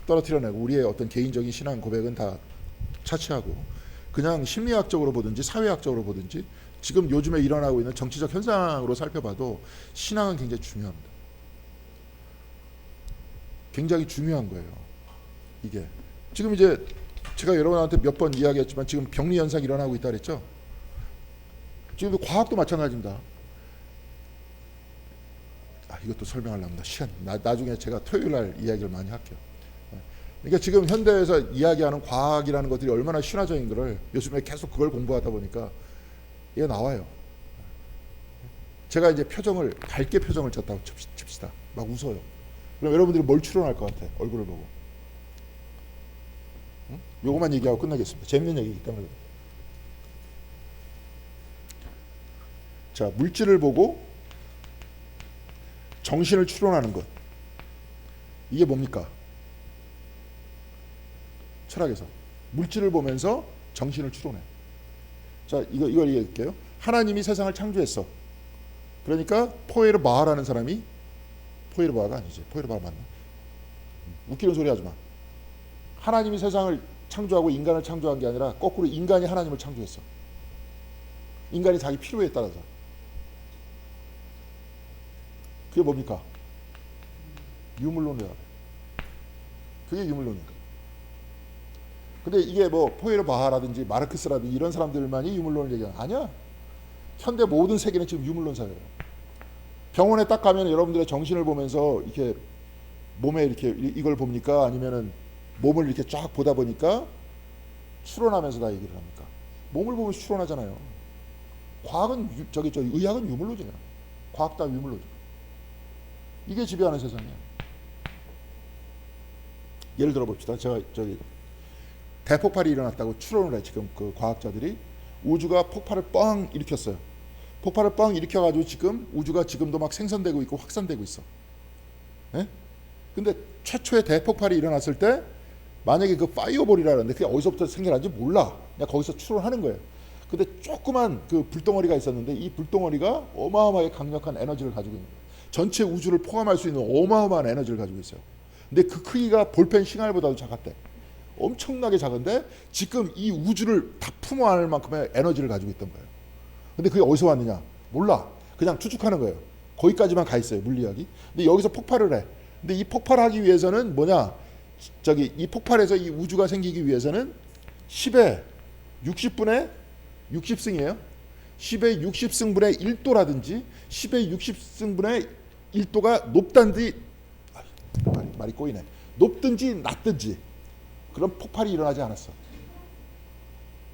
떨어뜨려내고 우리의 어떤 개인적인 신앙 고백은 다 차치하고 그냥 심리학적으로 보든지 사회학적으로 보든지 지금 요즘에 일어나고 있는 정치적 현상으로 살펴봐도 신앙은 굉장히 중요합니다. 굉장히 중요한 거예요. 이게 지금 이제 제가 여러분한테 몇 번 이야기했지만 지금 병리 현상이 일어나고 있다 그랬죠. 지금 과학도 마찬가지입니다. 이것도 설명하려면 시간 나중에 제가 토요일 날 이야기를 많이 할게요. 그러니까 지금 현대에서 이야기하는 과학이라는 것들이 얼마나 신화적인 거를 요즘에 계속 그걸 공부하다 보니까 이게 나와요. 제가 이제 밝게 표정을 쳤다고 칩시다. 막 웃어요. 그럼 여러분들이 뭘 추론할 것 같아? 얼굴을 보고. 응? 요거만 얘기하고 끝나겠습니다. 재밌는 얘기이기 때문에. 자, 물질을 보고 정신을 추론하는 것. 이게 뭡니까? 철학에서 물질을 보면서 정신을 추론해. 자, 이걸 얘기할게요. 하나님이 세상을 창조했어. 그러니까 포에르 바하라는 사람이, 포에르 바하가 아니지. 포에르 바하 맞나? 웃기는 소리 하지 마. 하나님이 세상을 창조하고 인간을 창조한 게 아니라 거꾸로 인간이 하나님을 창조했어. 인간이 자기 필요에 따라서. 그게 뭡니까? 유물론이야. 그게 유물론이야. 근데 이게 뭐 포에르 바하라든지 마르크스라든지 이런 사람들만이 유물론을 얘기하는 아니야. 현대 모든 세계는 지금 유물론 사회예요. 병원에 딱 가면 여러분들의 정신을 보면서 이렇게 몸에 이렇게 이걸 봅니까? 아니면은 몸을 이렇게 쫙 보다 보니까 추론하면서 다 얘기를 합니까? 몸을 보면서 추론하잖아요. 과학은 의학은 유물론이에요. 과학 다 유물론이죠. 이게 지배하는 세상이에요. 예를 들어 봅시다. 제가 대폭발이 일어났다고 추론을 해. 지금 그 과학자들이 우주가 폭발을 뻥 일으켰어요. 폭발을 뻥 일으켜가지고 지금 우주가 지금도 막 생성되고 있고 확산되고 있어. 예? 근데 최초의 대폭발이 일어났을 때 만약에 그 파이어볼이라는데 그게 어디서부터 생겨난지 몰라. 그냥 거기서 추론하는 거예요. 근데 조그만 그 불덩어리가 있었는데 이 불덩어리가 어마어마하게 강력한 에너지를 가지고 있는 거예요. 전체 우주를 포함할 수 있는 어마어마한 에너지를 가지고 있어요. 근데 그 크기가 볼펜 싱알보다도 작았대. 엄청나게 작은데 지금 이 우주를 다 품어 안을 만큼의 에너지를 가지고 있던 거예요. 근데 그게 어디서 왔느냐? 몰라. 그냥 추측하는 거예요. 거기까지만 가 있어요, 물리학이. 근데 여기서 폭발을 해. 근데 이 폭발하기 위해서는 뭐냐? 이 폭발에서 이 우주가 생기기 위해서는 10의 60분의 60승이에요. 10의 60승분의 1도라든지 10의 60승분의 1도가 높다든지 말이 꼬이네. 높든지 낮든지 그런 폭발이 일어나지 않았어.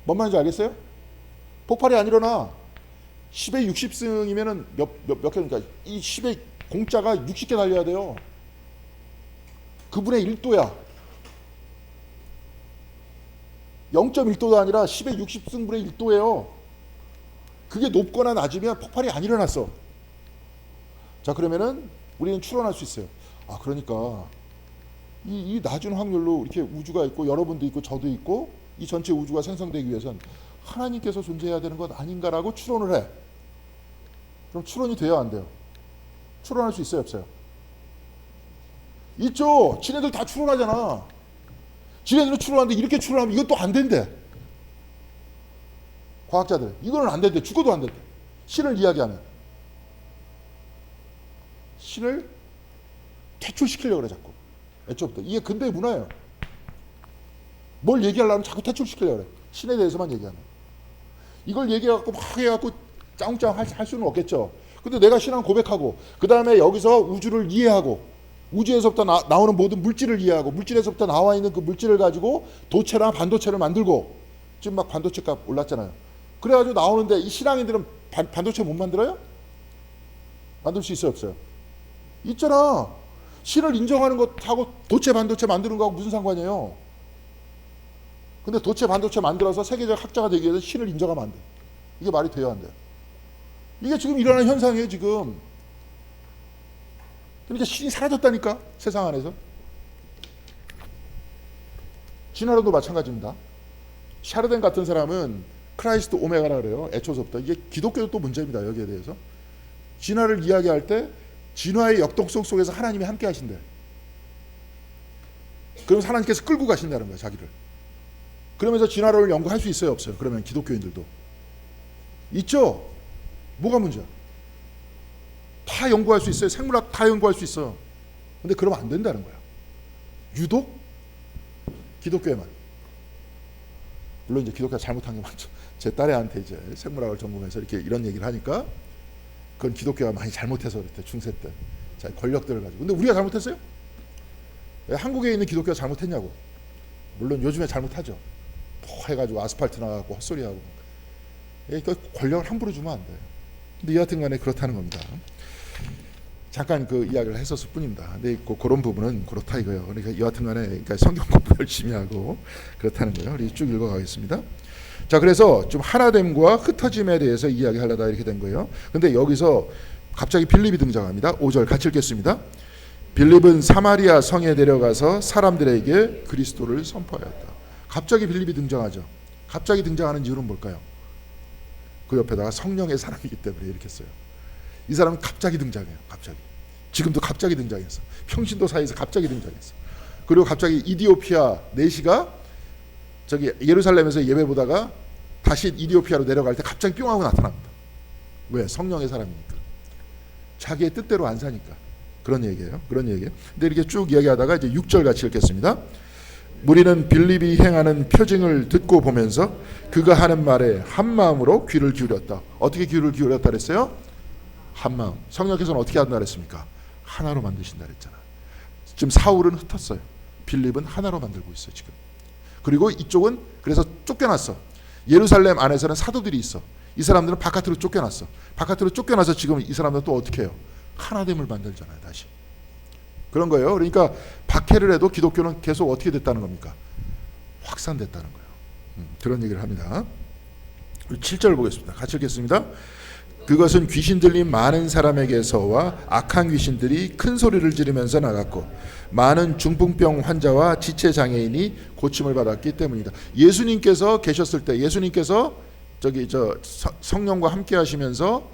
뭔 말인지 알겠어요? 폭발이 안 일어나. 10의 60승이면은 몇 개니까 이 10의 공짜가 60개 달려야 돼요. 그분의 1도야. 0.1도도 아니라 10의 60승분의 1도예요. 그게 높거나 낮으면 폭발이 안 일어났어. 자, 그러면은 우리는 추론할 수 있어요. 그러니까 이 낮은 확률로 이렇게 우주가 있고 여러분도 있고 저도 있고 이 전체 우주가 생성되기 위해서는 하나님께서 존재해야 되는 것 아닌가라고 추론을 해. 그럼 추론이 돼요, 안 돼요? 추론할 수 있어요, 없어요? 있죠. 지네들 다 추론하잖아. 지네들은 추론하는데 이렇게 추론하면 이것도 안 된대. 과학자들 이거는 안 된대. 죽어도 안 된대. 신을 이야기하면 신을 퇴출시키려고 그래 자꾸. 애초부터. 이게 근대의 문화예요. 뭘 얘기하려면 자꾸 퇴출시키려고 그래. 신에 대해서만 얘기하면. 이걸 얘기해갖고 막 해갖고 짱짱 할 수는 없겠죠. 근데 내가 신앙 고백하고 그 다음에 여기서 우주를 이해하고 우주에서부터 나오는 모든 물질을 이해하고 물질에서부터 나와 있는 그 물질을 가지고 도체나 반도체를 만들고 지금 막 반도체 값 올랐잖아요. 그래가지고 나오는데 이 신앙인들은 반도체 못 만들어요? 만들 수 있어요, 없어요? 있잖아. 신을 인정하는 것하고 도체 반도체 만드는 거하고 무슨 상관이에요? 근데 도체 반도체 만들어서 세계적 학자가 되기 위해서 신을 인정하면 안 돼. 이게 말이 돼요, 안 돼요? 이게 지금 일어나는 현상이에요, 지금. 그러니까 신이 사라졌다니까, 세상 안에서. 진화론도 마찬가지입니다. 샤르덴 같은 사람은 크라이스트 오메가라 그래요. 애초서부터. 이게 기독교도 또 문제입니다. 여기에 대해서. 진화를 이야기할 때 진화의 역동성 속에서 하나님이 함께 하신대. 그럼 하나님께서 끌고 가신다는 거야, 자기를. 그러면서 진화론을 연구할 수 있어요, 없어요? 그러면 기독교인들도 있죠. 뭐가 문제야? 다 연구할 수 있어요. 생물학 다 연구할 수 있어. 근데 그러면 안 된다는 거야. 유독 기독교에만. 물론 이제 기독교가 잘못한 게 많죠. 제 딸애한테 이제 생물학을 전공해서 이렇게 이런 얘기를 하니까 그건 기독교가 많이 잘못해서 그랬대, 중세 때. 자, 권력들을 가지고. 근데 우리가 잘못했어요? 왜 한국에 있는 기독교가 잘못했냐고. 물론 요즘에 잘못하죠. 뭐 해가지고 아스팔트 나가고 헛소리하고. 그러니까 권력을 함부로 주면 안 돼요. 근데 여하튼 간에 그렇다는 겁니다. 잠깐 그 이야기를 했었을 뿐입니다. 근데 그런 부분은 그렇다 이거예요. 그러니까 여하튼 간에 그러니까 성경 공부 열심히 하고 그렇다는 거예요. 우리 쭉 읽어가겠습니다. 자, 그래서 좀 하나됨과 흩어짐에 대해서 이야기하려다 이렇게 된 거예요. 근데 여기서 갑자기 빌립이 등장합니다. 5절 같이 읽겠습니다. 빌립은 사마리아 성에 데려가서 사람들에게 그리스도를 선포하였다. 갑자기 빌립이 등장하죠. 갑자기 등장하는 이유는 뭘까요? 그 옆에다가 성령의 사람이기 때문에 이렇게 써요. 이 사람은 갑자기 등장해요. 갑자기. 지금도 갑자기 등장했어. 평신도 사이에서 갑자기 등장했어. 그리고 갑자기 이디오피아 내시가 저기 예루살렘에서 예배 보다가 다시 이디오피아로 내려갈 때 갑자기 뿅 하고 나타납니다. 왜? 성령의 사람이니까. 자기의 뜻대로 안 사니까. 그런 얘기예요. 그런 얘기예요. 근데 이렇게 쭉 이야기하다가 이제 6절 같이 읽겠습니다. 무리는 빌립이 행하는 표징을 듣고 보면서 그가 하는 말에 한 마음으로 귀를 기울였다. 어떻게 귀를 기울였다 그랬어요? 한 마음. 성령께서는 어떻게 한다 그랬습니까? 하나로 만드신다 그랬잖아. 지금 사울은 흩었어요. 빌립은 하나로 만들고 있어요, 지금. 그리고 이쪽은 그래서 쫓겨났어. 예루살렘 안에서는 사도들이 있어. 이 사람들은 바깥으로 쫓겨났어. 바깥으로 쫓겨나서 지금 이 사람들은 또 어떻게 해요? 하나됨을 만들잖아요, 다시. 그런 거예요. 그러니까 박해를 해도 기독교는 계속 어떻게 됐다는 겁니까? 확산됐다는 거예요. 그런 얘기를 합니다. 7절 보겠습니다. 같이 읽겠습니다. 그것은 귀신 들린 많은 사람에게서와 악한 귀신들이 큰 소리를 지르면서 나갔고 많은 중풍병 환자와 지체 장애인이 고침을 받았기 때문이다. 예수님께서 계셨을 때, 예수님께서 성령과 함께 하시면서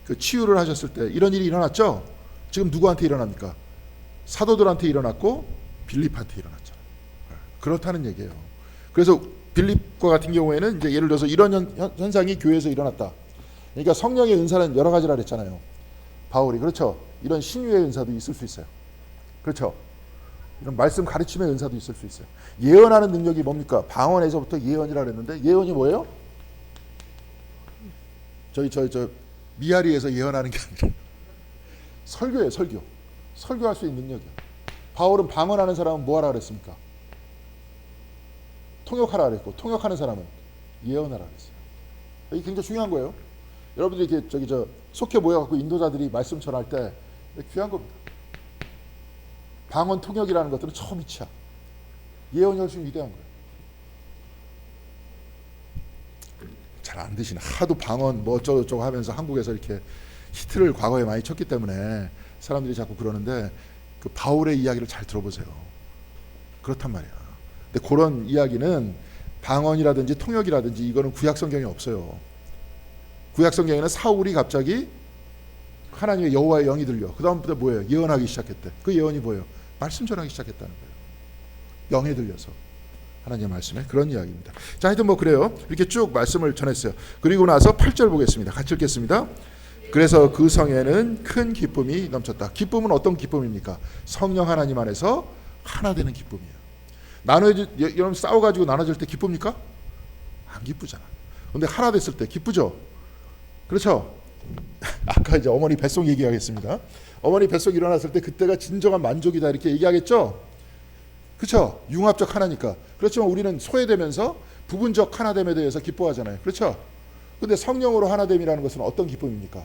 그 치유를 하셨을 때 이런 일이 일어났죠. 지금 누구한테 일어납니까? 사도들한테 일어났고 빌립한테 일어났잖아요. 그렇다는 얘기예요. 그래서 빌립과 같은 경우에는 이제 예를 들어서 이런 현상이 교회에서 일어났다. 그러니까 성령의 은사는 여러 가지라 그랬잖아요. 바울이. 그렇죠. 이런 신유의 은사도 있을 수 있어요. 그렇죠. 이런 말씀 가르침의 은사도 있을 수 있어요. 예언하는 능력이 뭡니까? 방언에서부터 예언이라 그랬는데 예언이 뭐예요? 저 미아리에서 예언하는 게 아니라 설교예요. 설교. 설교할 수 있는 능력이야. 바울은 방언하는 사람은 뭐하라 그랬습니까? 통역하라 그랬고 통역하는 사람은 예언하라 그랬어요. 이게 굉장히 중요한 거예요. 여러분들이 이렇게 속해 모여갖고 인도자들이 말씀 전할 때 귀한 겁니다. 방언 통역이라는 것들은 처음이치야. 예언이 훨씬 위대한 거예요. 잘 안 되시네. 하도 방언 뭐 어쩌고저쩌고 하면서 한국에서 이렇게 히트를 과거에 많이 쳤기 때문에 사람들이 자꾸 그러는데 그 바울의 이야기를 잘 들어보세요. 그렇단 말이야. 근데 그런 이야기는 방언이라든지 통역이라든지 이거는 구약 성경에 없어요. 구약 성경에는 사울이 갑자기 하나님의 여호와의 영이 들려. 그 다음부터 뭐예요? 예언하기 시작했대. 그 예언이 뭐예요? 말씀 전하기 시작했다는 거예요. 영에 들려서 하나님의 말씀에 그런 이야기입니다. 자, 하여튼 뭐 그래요. 이렇게 쭉 말씀을 전했어요. 그리고 나서 8절 보겠습니다. 같이 읽겠습니다. 그래서 그 성에는 큰 기쁨이 넘쳤다. 기쁨은 어떤 기쁨입니까? 성령 하나님 안에서 하나 되는 기쁨이에요. 여러분 싸워가지고 나눠질 때 기쁩니까? 안 기쁘잖아. 근데 하나 됐을 때 기쁘죠? 그렇죠? 아까 이제 어머니 뱃속 얘기하겠습니다. 어머니 뱃속 일어났을 때 그때가 진정한 만족이다 이렇게 얘기하겠죠? 그렇죠? 융합적 하나니까. 그렇지만 우리는 소외되면서 부분적 하나됨에 대해서 기뻐하잖아요. 그렇죠? 근데 성령으로 하나됨이라는 것은 어떤 기쁨입니까?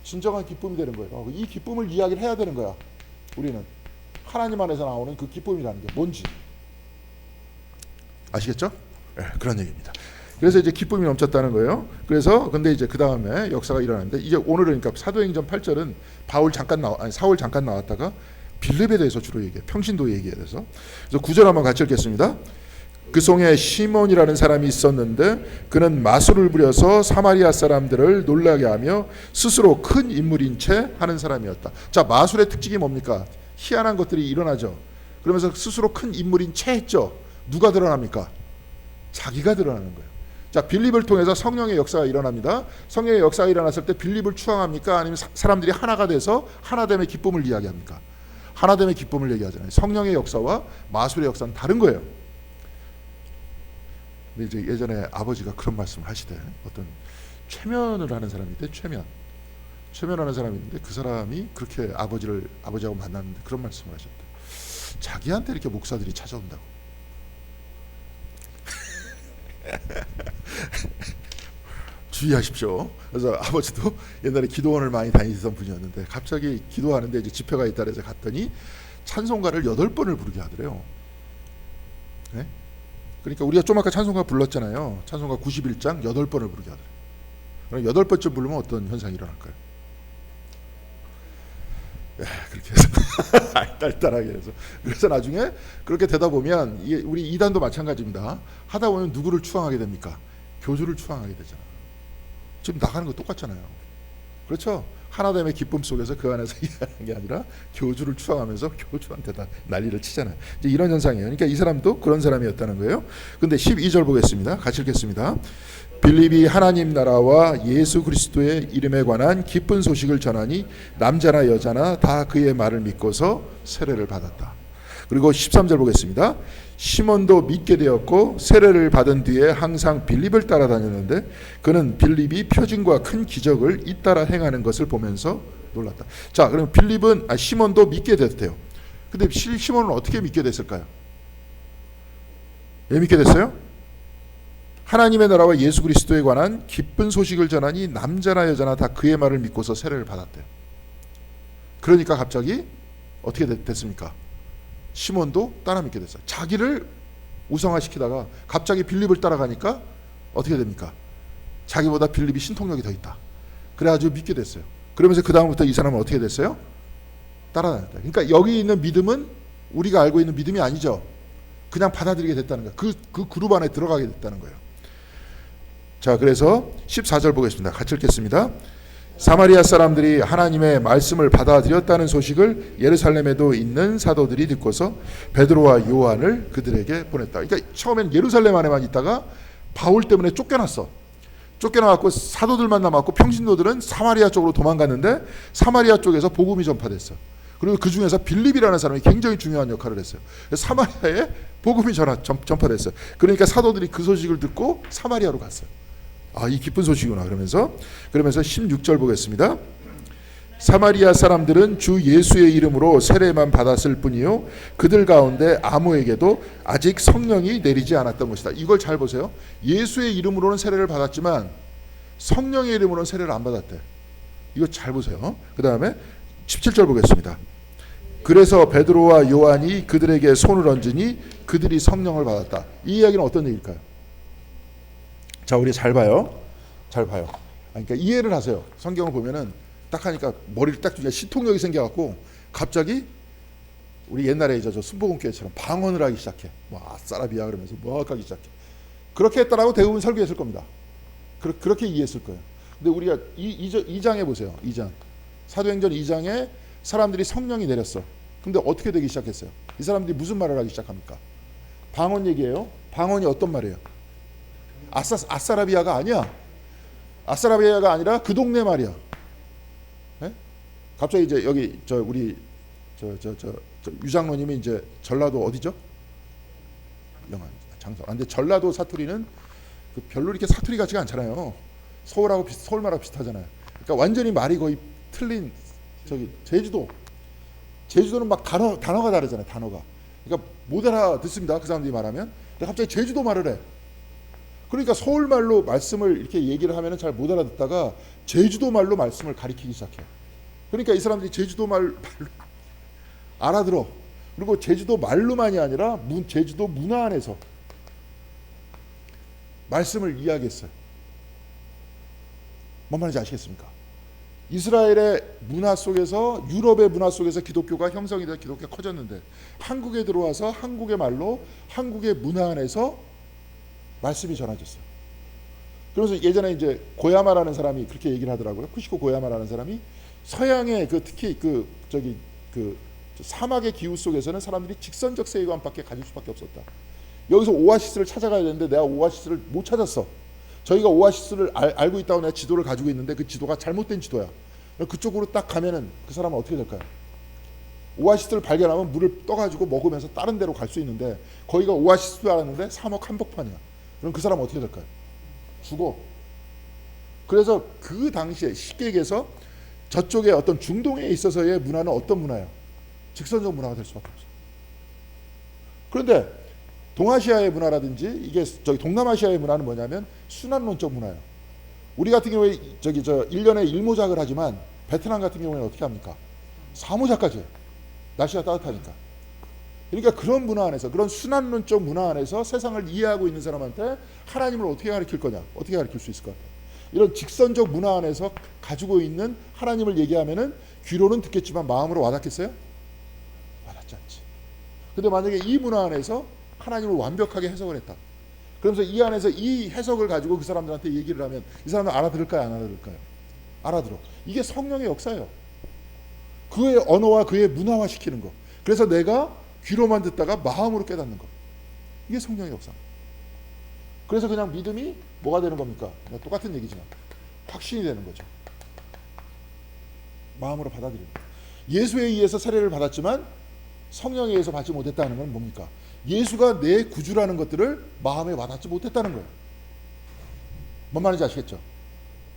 진정한 기쁨이 되는 거예요. 이 기쁨을 이야기를 해야 되는 거야. 우리는 하나님 안에서 나오는 그 기쁨이라는 게 뭔지 아시겠죠? 네, 그런 얘기입니다. 그래서 이제 기쁨이 넘쳤다는 거예요. 그래서 근데 이제 그 다음에 역사가 일어납니다. 이제 오늘은 그러니까 사도행전 8절은 사울 잠깐 나왔다가 빌립에 대해서 주로 얘기해요. 평신도 얘기에 대해서. 그래서 9절 한번 같이 읽겠습니다. 그 성에 시몬이라는 사람이 있었는데 그는 마술을 부려서 사마리아 사람들을 놀라게 하며 스스로 큰 인물인 채 하는 사람이었다. 자, 마술의 특징이 뭡니까? 희한한 것들이 일어나죠. 그러면서 스스로 큰 인물인 채 했죠. 누가 드러납니까? 자기가 드러나는 거예요. 자, 빌립을 통해서 성령의 역사가 일어납니다. 성령의 역사가 일어났을 때 빌립을 추앙합니까? 아니면 사람들이 하나가 돼서 하나됨의 기쁨을 이야기합니까? 하나됨의 기쁨을 얘기하잖아요. 성령의 역사와 마술의 역사는 다른 거예요. 근데 이제 예전에 아버지가 그런 말씀을 하시대. 어떤 최면을 하는 사람이 있대. 최면하는 사람이 있는데 그 사람이 그렇게 아버지하고 만났는데 그런 말씀을 하셨대. 자기한테 이렇게 목사들이 찾아온다고. 주의하십시오. 그래서 아버지도 옛날에 기도원을 많이 다니던 분이었는데 갑자기 기도하는데 이제 집회가 있다 그래서 갔더니 찬송가를 8번을 부르게 하더래요. 네? 그러니까 우리가 좀 아까 찬송가 불렀잖아요. 찬송가 91장 8번을 부르게 하더래요. 그럼 8번쯤 부르면 어떤 현상이 일어날까요? 그렇게 해서 딸딸하게 해서 그래서 나중에 그렇게 되다 보면 우리 이단도 마찬가지입니다. 하다 보면 누구를 추앙하게 됩니까? 교주를 추앙하게 되잖아. 지금 나가는 거 똑같잖아요. 그렇죠? 하나됨의 기쁨 속에서 그 안에서 일하는 게 아니라 교주를 추앙하면서 교주한테 다 난리를 치잖아요. 이제 이런 현상이에요. 그러니까 이 사람도 그런 사람이었다는 거예요. 근데 12절 보겠습니다. 같이 읽겠습니다. 빌립이 하나님 나라와 예수 그리스도의 이름에 관한 기쁜 소식을 전하니 남자나 여자나 다 그의 말을 믿고서 세례를 받았다. 그리고 13절 보겠습니다. 시몬도 믿게 되었고 세례를 받은 뒤에 항상 빌립을 따라다녔는데 그는 빌립이 표징과 큰 기적을 잇따라 행하는 것을 보면서 놀랐다. 자, 그럼 시몬도 믿게 됐대요. 근데 시몬은 어떻게 믿게 됐을까요? 왜 믿게 됐어요? 하나님의 나라와 예수 그리스도에 관한 기쁜 소식을 전하니 남자나 여자나 다 그의 말을 믿고서 세례를 받았대요. 그러니까 갑자기 어떻게 됐습니까? 시몬도 따라 믿게 됐어요. 자기를 우상화시키다가 갑자기 빌립을 따라가니까 어떻게 됩니까? 자기보다 빌립이 신통력이 더 있다. 그래가지고 믿게 됐어요. 그러면서 그 다음부터 이 사람은 어떻게 됐어요? 따라다녔다. 그러니까 여기 있는 믿음은 우리가 알고 있는 믿음이 아니죠. 그냥 받아들이게 됐다는 거예요. 그 그룹 안에 들어가게 됐다는 거예요. 자, 그래서 14절 보겠습니다. 같이 읽겠습니다. 사마리아 사람들이 하나님의 말씀을 받아들였다는 소식을 예루살렘에도 있는 사도들이 듣고서 베드로와 요한을 그들에게 보냈다. 그러니까 처음엔 예루살렘 안에만 있다가 바울 때문에 쫓겨나갖고 사도들만 남았고 평신도들은 사마리아 쪽으로 도망갔는데 사마리아 쪽에서 복음이 전파됐어. 그리고 그 중에서 빌립이라는 사람이 굉장히 중요한 역할을 했어요. 사마리아에 복음이 전파됐어요. 그러니까 사도들이 그 소식을 듣고 사마리아로 갔어요. 아, 이 기쁜 소식이구나. 그러면서 16절 보겠습니다. 사마리아 사람들은 주 예수의 이름으로 세례만 받았을 뿐이요 그들 가운데 아무에게도 아직 성령이 내리지 않았던 것이다. 이걸 잘 보세요. 예수의 이름으로는 세례를 받았지만 성령의 이름으로는 세례를 안 받았대. 이거 잘 보세요. 그 다음에 17절 보겠습니다. 그래서 베드로와 요한이 그들에게 손을 얹으니 그들이 성령을 받았다. 이 이야기는 어떤 얘기일까요? 자, 우리 잘 봐요. 그러니까 이해를 하세요. 성경을 보면은 딱 하니까 머리를 딱 주니까 신통력이 생겨갖고 갑자기 우리 옛날에 저 순복음교회처럼 방언을 하기 시작해. 뭐 아싸라비아 그러면서 뭐 하기 시작해. 그렇게 했다라고 대부분 설교했을 겁니다. 그렇게 이해했을 거예요. 근데 우리가 2장에 보세요. 2장. 사도행전 2장에 사람들이 성령이 내렸어. 근데 어떻게 되기 시작했어요? 이 사람들이 무슨 말을 하기 시작합니까? 방언 얘기예요. 방언이 어떤 말이에요? 아싸라비아가 아니야. 아싸라비아가 아니라 그 동네 말이야. 네? 갑자기 이제 여기 우리 유장로님이 이제 전라도 어디죠? 영안 장서. 근데 전라도 사투리는 별로 이렇게 사투리 같지가 않잖아요. 서울말하고 비슷하잖아요. 그러니까 완전히 말이 거의 틀린 제주도는 막 단어가 다르잖아요. 단어가. 그러니까 못 알아듣습니다. 그 사람들이 말하면. 근데 갑자기 제주도 말을 해. 그러니까 서울말로 말씀을 이렇게 얘기를 하면 잘 못 알아듣다가 제주도 말로 말씀을 가리키기 시작해. 그러니까 이 사람들이 제주도 말로 알아들어. 그리고 제주도 말로만이 아니라 제주도 문화 안에서 말씀을 이야기했어요. 뭔 말인지 아시겠습니까? 이스라엘의 문화 속에서, 유럽의 문화 속에서 기독교가 형성이 돼 기독교가 커졌는데 한국에 들어와서 한국의 말로 한국의 문화 안에서 말씀이 전해졌어요. 그래서 예전에 이제 고야마라는 사람이 그렇게 얘기를 하더라고요. 쿠시코 고야마라는 사람이 서양의 특히 사막의 기후 속에서는 사람들이 직선적 세계관밖에 가질 수밖에 없었다. 여기서 오아시스를 찾아가야 되는데 내가 오아시스를 못 찾았어. 저희가 오아시스를 알고 있다고 내가 지도를 가지고 있는데 그 지도가 잘못된 지도야. 그쪽으로 딱 가면은 그 사람은 어떻게 될까요? 오아시스를 발견하면 물을 떠가지고 먹으면서 다른 데로 갈 수 있는데 거기가 오아시스도 알았는데 사막 한복판이야. 그럼 그 사람은 어떻게 될까요? 죽어. 그래서 그 당시에 쉽게 얘기해서 저쪽에 어떤 중동에 있어서의 문화는 어떤 문화예요? 직선적 문화가 될 수밖에 없어요. 그런데 동아시아의 문화라든지 이게 동남아시아의 문화는 뭐냐면 순환론적 문화예요. 우리 같은 경우에 1년에 일모작을 하지만 베트남 같은 경우에는 어떻게 합니까? 사모작까지 해요. 날씨가 따뜻하니까. 그러니까 그런 문화 안에서, 그런 순환론적 문화 안에서 세상을 이해하고 있는 사람한테 하나님을 어떻게 가르칠 거냐? 어떻게 가르칠 수 있을 것 같아요? 이런 직선적 문화 안에서 가지고 있는 하나님을 얘기하면은 귀로는 듣겠지만 마음으로 와닿겠어요? 와닿지 않지. 근데 만약에 이 문화 안에서 하나님을 완벽하게 해석을 했다. 그러면서 이 안에서 이 해석을 가지고 그 사람들한테 얘기를 하면 이 사람은 알아들을까요? 안 알아들을까요? 알아들어. 이게 성령의 역사예요. 그의 언어와 그의 문화화 시키는 거. 그래서 내가 귀로만 듣다가 마음으로 깨닫는 거. 이게 성령의 역사. 그래서 그냥 믿음이 뭐가 되는 겁니까? 똑같은 얘기지만 확신이 되는 거죠. 마음으로 받아들이는 거. 예수에 의해서 세례를 받았지만 성령에 의해서 받지 못했다는 건 뭡니까? 예수가 내 구주라는 것들을 마음에 와닿지 못했다는 거예요. 뭔 말인지 아시겠죠?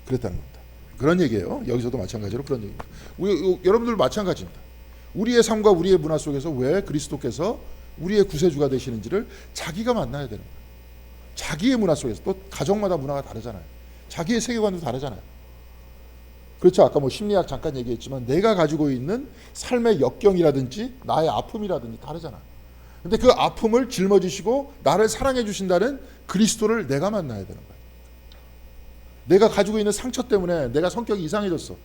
그랬다는 겁니다. 그런 얘기예요. 여기서도 마찬가지로 그런 얘기입니다. 여러분들 마찬가지입니다. 우리의 삶과 우리의 문화 속에서 왜 그리스도께서 우리의 구세주가 되시는지를 자기가 만나야 되는 거예요. 자기의 문화 속에서, 또 가정마다 문화가 다르잖아요. 자기의 세계관도 다르잖아요. 그렇죠. 아까 심리학 잠깐 얘기했지만 내가 가지고 있는 삶의 역경이라든지 나의 아픔이라든지 다르잖아요. 근데 그 아픔을 짊어지시고 나를 사랑해 주신다는 그리스도를 내가 만나야 되는 거예요. 내가 가지고 있는 상처 때문에 내가 성격이 이상해졌어.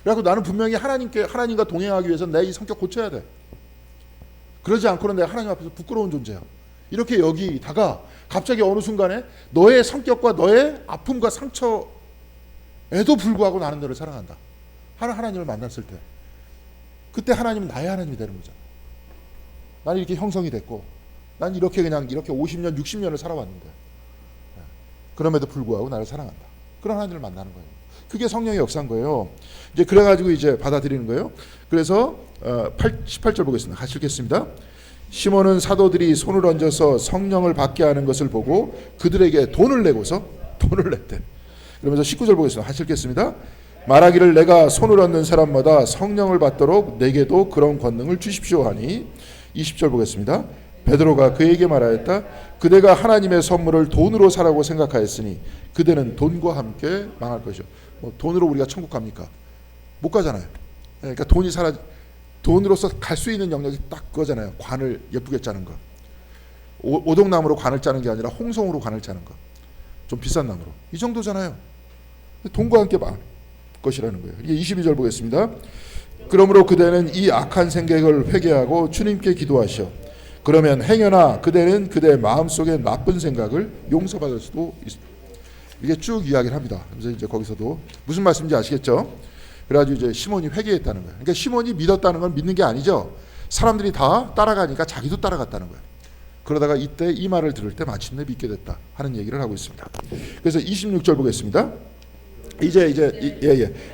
그래서 나는 분명히 하나님과 동행하기 위해서 내 이 성격 고쳐야 돼. 그러지 않고는 내가 하나님 앞에서 부끄러운 존재야. 이렇게 여기다가 갑자기 어느 순간에 너의 성격과 너의 아픔과 상처에도 불구하고 나는 너를 사랑한다. 하나님을 만났을 때 그때 하나님은 나의 하나님이 되는 거잖아. 나는 이렇게 형성이 됐고 난 이렇게 50년 60년을 살아왔는데 그럼에도 불구하고 나를 사랑한다. 그런 하나님을 만나는 거예요. 그게 성령의 역사인 거예요. 이제 그래가지고 이제 받아들이는 거예요. 그래서 18절 보겠습니다. 같이 읽겠습니다. 시몬은 사도들이 손을 얹어서 성령을 받게 하는 것을 보고 그들에게 돈을 내고서 돈을 냈대. 그러면서 19절 보겠습니다. 같이 읽겠습니다. 말하기를 내가 손을 얹는 사람마다 성령을 받도록 내게도 그런 권능을 주십시오 하니 20절 보겠습니다. 베드로가 그에게 말하였다. 그대가 하나님의 선물을 돈으로 사라고 생각하였으니 그대는 돈과 함께 망할 것이요. 돈으로 우리가 천국 갑니까? 못 가잖아요. 그러니까 돈으로서 갈 수 있는 영역이 딱 그거잖아요. 관을 예쁘게 짜는 거. 오동나무로 관을 짜는 게 아니라 홍송으로 관을 짜는 거. 좀 비싼 나무로. 이 정도잖아요. 돈과 함께 망할 것이라는 거예요. 이게 22절 보겠습니다. 그러므로 그대는 이 악한 생각을 회개하고 주님께 기도하시오. 그러면 행여나 그대는 그대 마음속의 나쁜 생각을 용서받을 수도 있습니다. 이게 쭉 이야기를 합니다. 그래서 이제 거기서도 무슨 말씀인지 아시겠죠? 그래가지고 이제 시몬이 회개했다는 거예요. 그러니까 시몬이 믿었다는 건 믿는 게 아니죠. 사람들이 다 따라가니까 자기도 따라갔다는 거예요. 그러다가 이때 이 말을 들을 때 마침내 믿게 됐다 하는 얘기를 하고 있습니다. 그래서 26절 보겠습니다.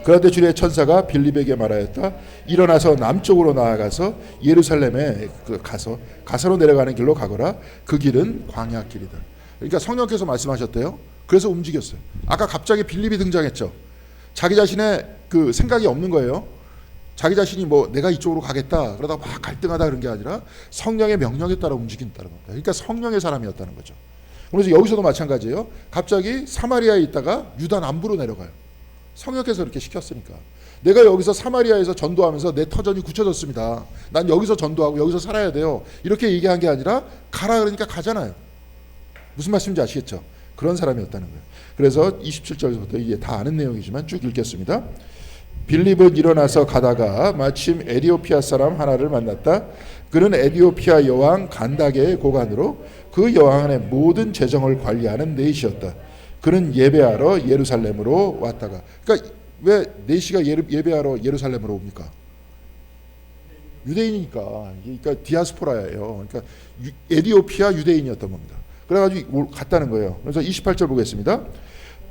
그런데 주의 천사가 빌립에게 말하였다. 일어나서 남쪽으로 나아가서 예루살렘에 가서 가사로 내려가는 길로 가거라. 그 길은 광야 길이다. 그러니까 성령께서 말씀하셨대요. 그래서 움직였어요. 아까 갑자기 빌립이 등장했죠. 자기 자신의 그 생각이 없는 거예요. 자기 자신이 내가 이쪽으로 가겠다 그러다가 막 갈등하다 그런 게 아니라 성령의 명령에 따라 움직인다는 겁니다. 그러니까 성령의 사람이었다는 거죠. 그래서 여기서도 마찬가지예요. 갑자기 사마리아에 있다가 유다 남부로 내려가요. 성령께서 이렇게 시켰으니까. 내가 여기서 사마리아에서 전도하면서 내 터전이 굳혀졌습니다. 난 여기서 전도하고 여기서 살아야 돼요. 이렇게 얘기한 게 아니라 가라 그러니까 가잖아요. 무슨 말씀인지 아시겠죠? 그런 사람이었다는 거예요. 그래서 27절부터 이게 다 아는 내용이지만 쭉 읽겠습니다. 빌립은 일어나서 가다가 마침 에디오피아 사람 하나를 만났다. 그는 에디오피아 여왕 간다게의 고관으로 그 여왕의 모든 재정을 관리하는 네시였다. 그는 예배하러 예루살렘으로 왔다가, 그러니까 왜 네시가 예배하러 예루살렘으로 옵니까? 유대인이니까. 그러니까 디아스포라예요. 그러니까 에디오피아 유대인이었던 겁니다. 그래가지고 갔다는 거예요. 그래서 28절 보겠습니다.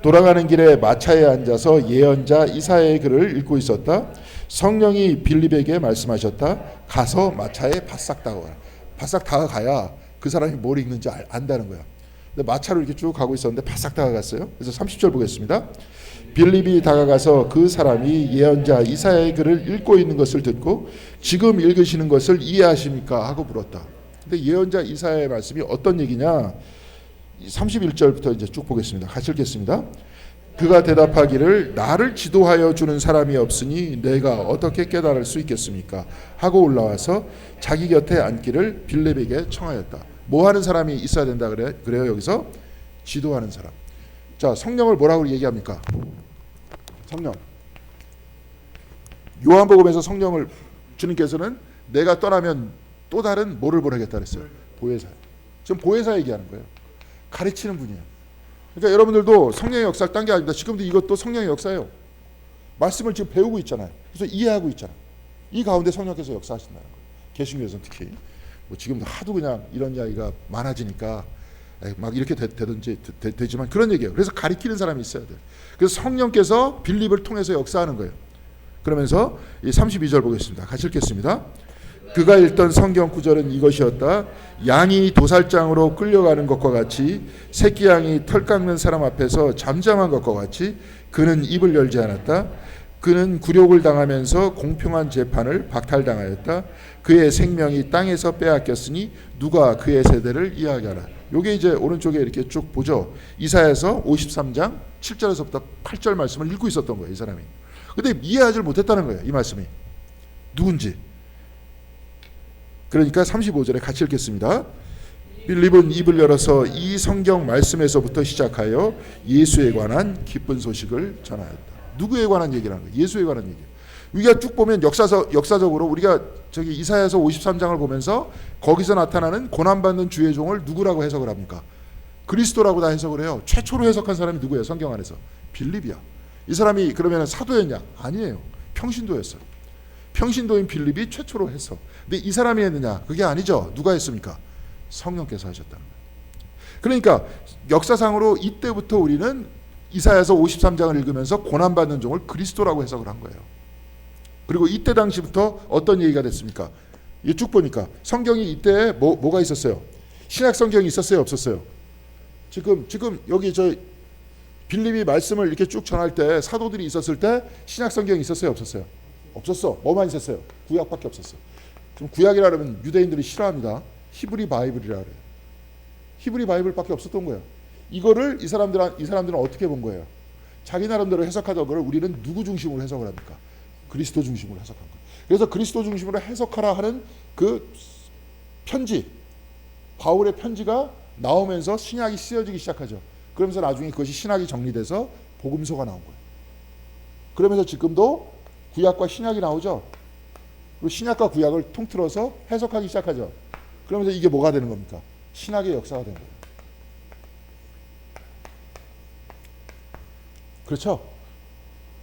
돌아가는 길에 마차에 앉아서 예언자 이사야의 글을 읽고 있었다. 성령이 빌립에게 말씀하셨다. 가서 마차에 바싹 다가가라. 바싹 다가가야 그 사람이 뭘 읽는지 안다는 거야. 근데 마차로 이렇게 쭉 가고 있었는데 바싹 다가갔어요. 그래서 30절 보겠습니다. 빌립이 다가가서 그 사람이 예언자 이사야의 글을 읽고 있는 것을 듣고 지금 읽으시는 것을 이해하십니까? 하고 물었다. 근데 예언자 이사야의 말씀이 어떤 얘기냐? 31절부터 이제 쭉 보겠습니다. 같이 읽겠습니다. 그가 대답하기를 나를 지도하여 주는 사람이 없으니 내가 어떻게 깨달을 수 있겠습니까? 하고 올라와서 자기 곁에 앉기를 빌립에게 청하였다. 뭐 하는 사람이 있어야 된다 그래요 여기서? 지도하는 사람. 자, 성령을 뭐라고 얘기합니까? 성령. 요한복음에서 성령을 주님께서는 내가 떠나면 또 다른 뭐를 보내겠다 그랬어요? 보혜사. 지금 보혜사 얘기하는 거예요. 가르치는 분이에요. 그러니까 여러분들도 성령의 역사를 딴 게 아닙니다. 지금도 이것도 성령의 역사예요. 말씀을 지금 배우고 있잖아요. 그래서 이해하고 있잖아요. 이 가운데 성령께서 역사하신다는 거예요. 개신교에서는 특히 뭐 지금도 하도 그냥 이런 이야기가 많아지니까 막 이렇게 되지만 그런 얘기예요. 그래서 가르치는 사람이 있어야 돼요. 그래서 성령께서 빌립을 통해서 역사하는 거예요. 그러면서 이 32절 보겠습니다. 같이 읽겠습니다. 그가 읽던 성경 구절은 이것이었다. 양이 도살장으로 끌려가는 것과 같이 새끼 양이 털 깎는 사람 앞에서 잠잠한 것과 같이 그는 입을 열지 않았다. 그는 굴욕을 당하면서 공평한 재판을 박탈당하였다. 그의 생명이 땅에서 빼앗겼으니 누가 그의 세대를 이야기하라. 요게 이제 오른쪽에 이렇게 쭉 보죠. 이사야서 53장 7절에서부터 8절 말씀을 읽고 있었던 거예요, 이 사람이. 근데 이해하지 못했다는 거예요, 이 말씀이. 누군지. 그러니까 35절에 같이 읽겠습니다. 빌립은 입을 열어서 이 성경 말씀에서부터 시작하여 예수에 관한 기쁜 소식을 전하였다. 누구에 관한 얘기라는 거예요? 예수에 관한 얘기. 우리가 쭉 보면 역사적으로 우리가 저기 이사야서 53장을 보면서 거기서 나타나는 고난받는 주의 종을 누구라고 해석을 합니까? 그리스도라고 다 해석을 해요. 최초로 해석한 사람이 누구예요? 성경 안에서 빌립이야. 이 사람이 그러면 사도였냐? 아니에요. 평신도였어요. 평신도인 빌립이 최초로 했어. 근데 이 사람이 했느냐? 그게 아니죠. 누가 했습니까? 성령께서 하셨다는 거예요. 그러니까 역사상으로 이때부터 우리는 이사야서 53장을 읽으면서 고난받는 종을 그리스도라고 해석을 한 거예요. 그리고 이때 당시부터 어떤 얘기가 됐습니까? 이 쭉 보니까 성경이 이때 뭐가 있었어요? 신약 성경이 있었어요, 없었어요? 지금 여기 저 빌립이 말씀을 이렇게 쭉 전할 때 사도들이 있었을 때 신약 성경이 있었어요, 없었어요? 없었어. 뭐만 있었어요? 구약밖에 없었어. 좀 구약이라 그러면 유대인들이 싫어합니다. 히브리 바이블이라 그래요. 히브리 바이블밖에 없었던 거예요. 이거를 이 사람들은 어떻게 본 거예요? 자기 나름대로 해석하던 거를 우리는 누구 중심으로 해석을 합니까? 그리스도 중심으로 해석한 거예요. 그래서 그리스도 중심으로 해석하라 하는 그 편지, 바울의 편지가 나오면서 신약이 쓰여지기 시작하죠. 그러면서 나중에 그것이 신약이 정리돼서 복음서가 나온 거예요. 그러면서 지금도 구약과 신약이 나오죠. 그리고 신약과 구약을 통틀어서 해석하기 시작하죠. 그러면서 이게 뭐가 되는 겁니까? 신약의 역사가 되는 거예요. 그렇죠?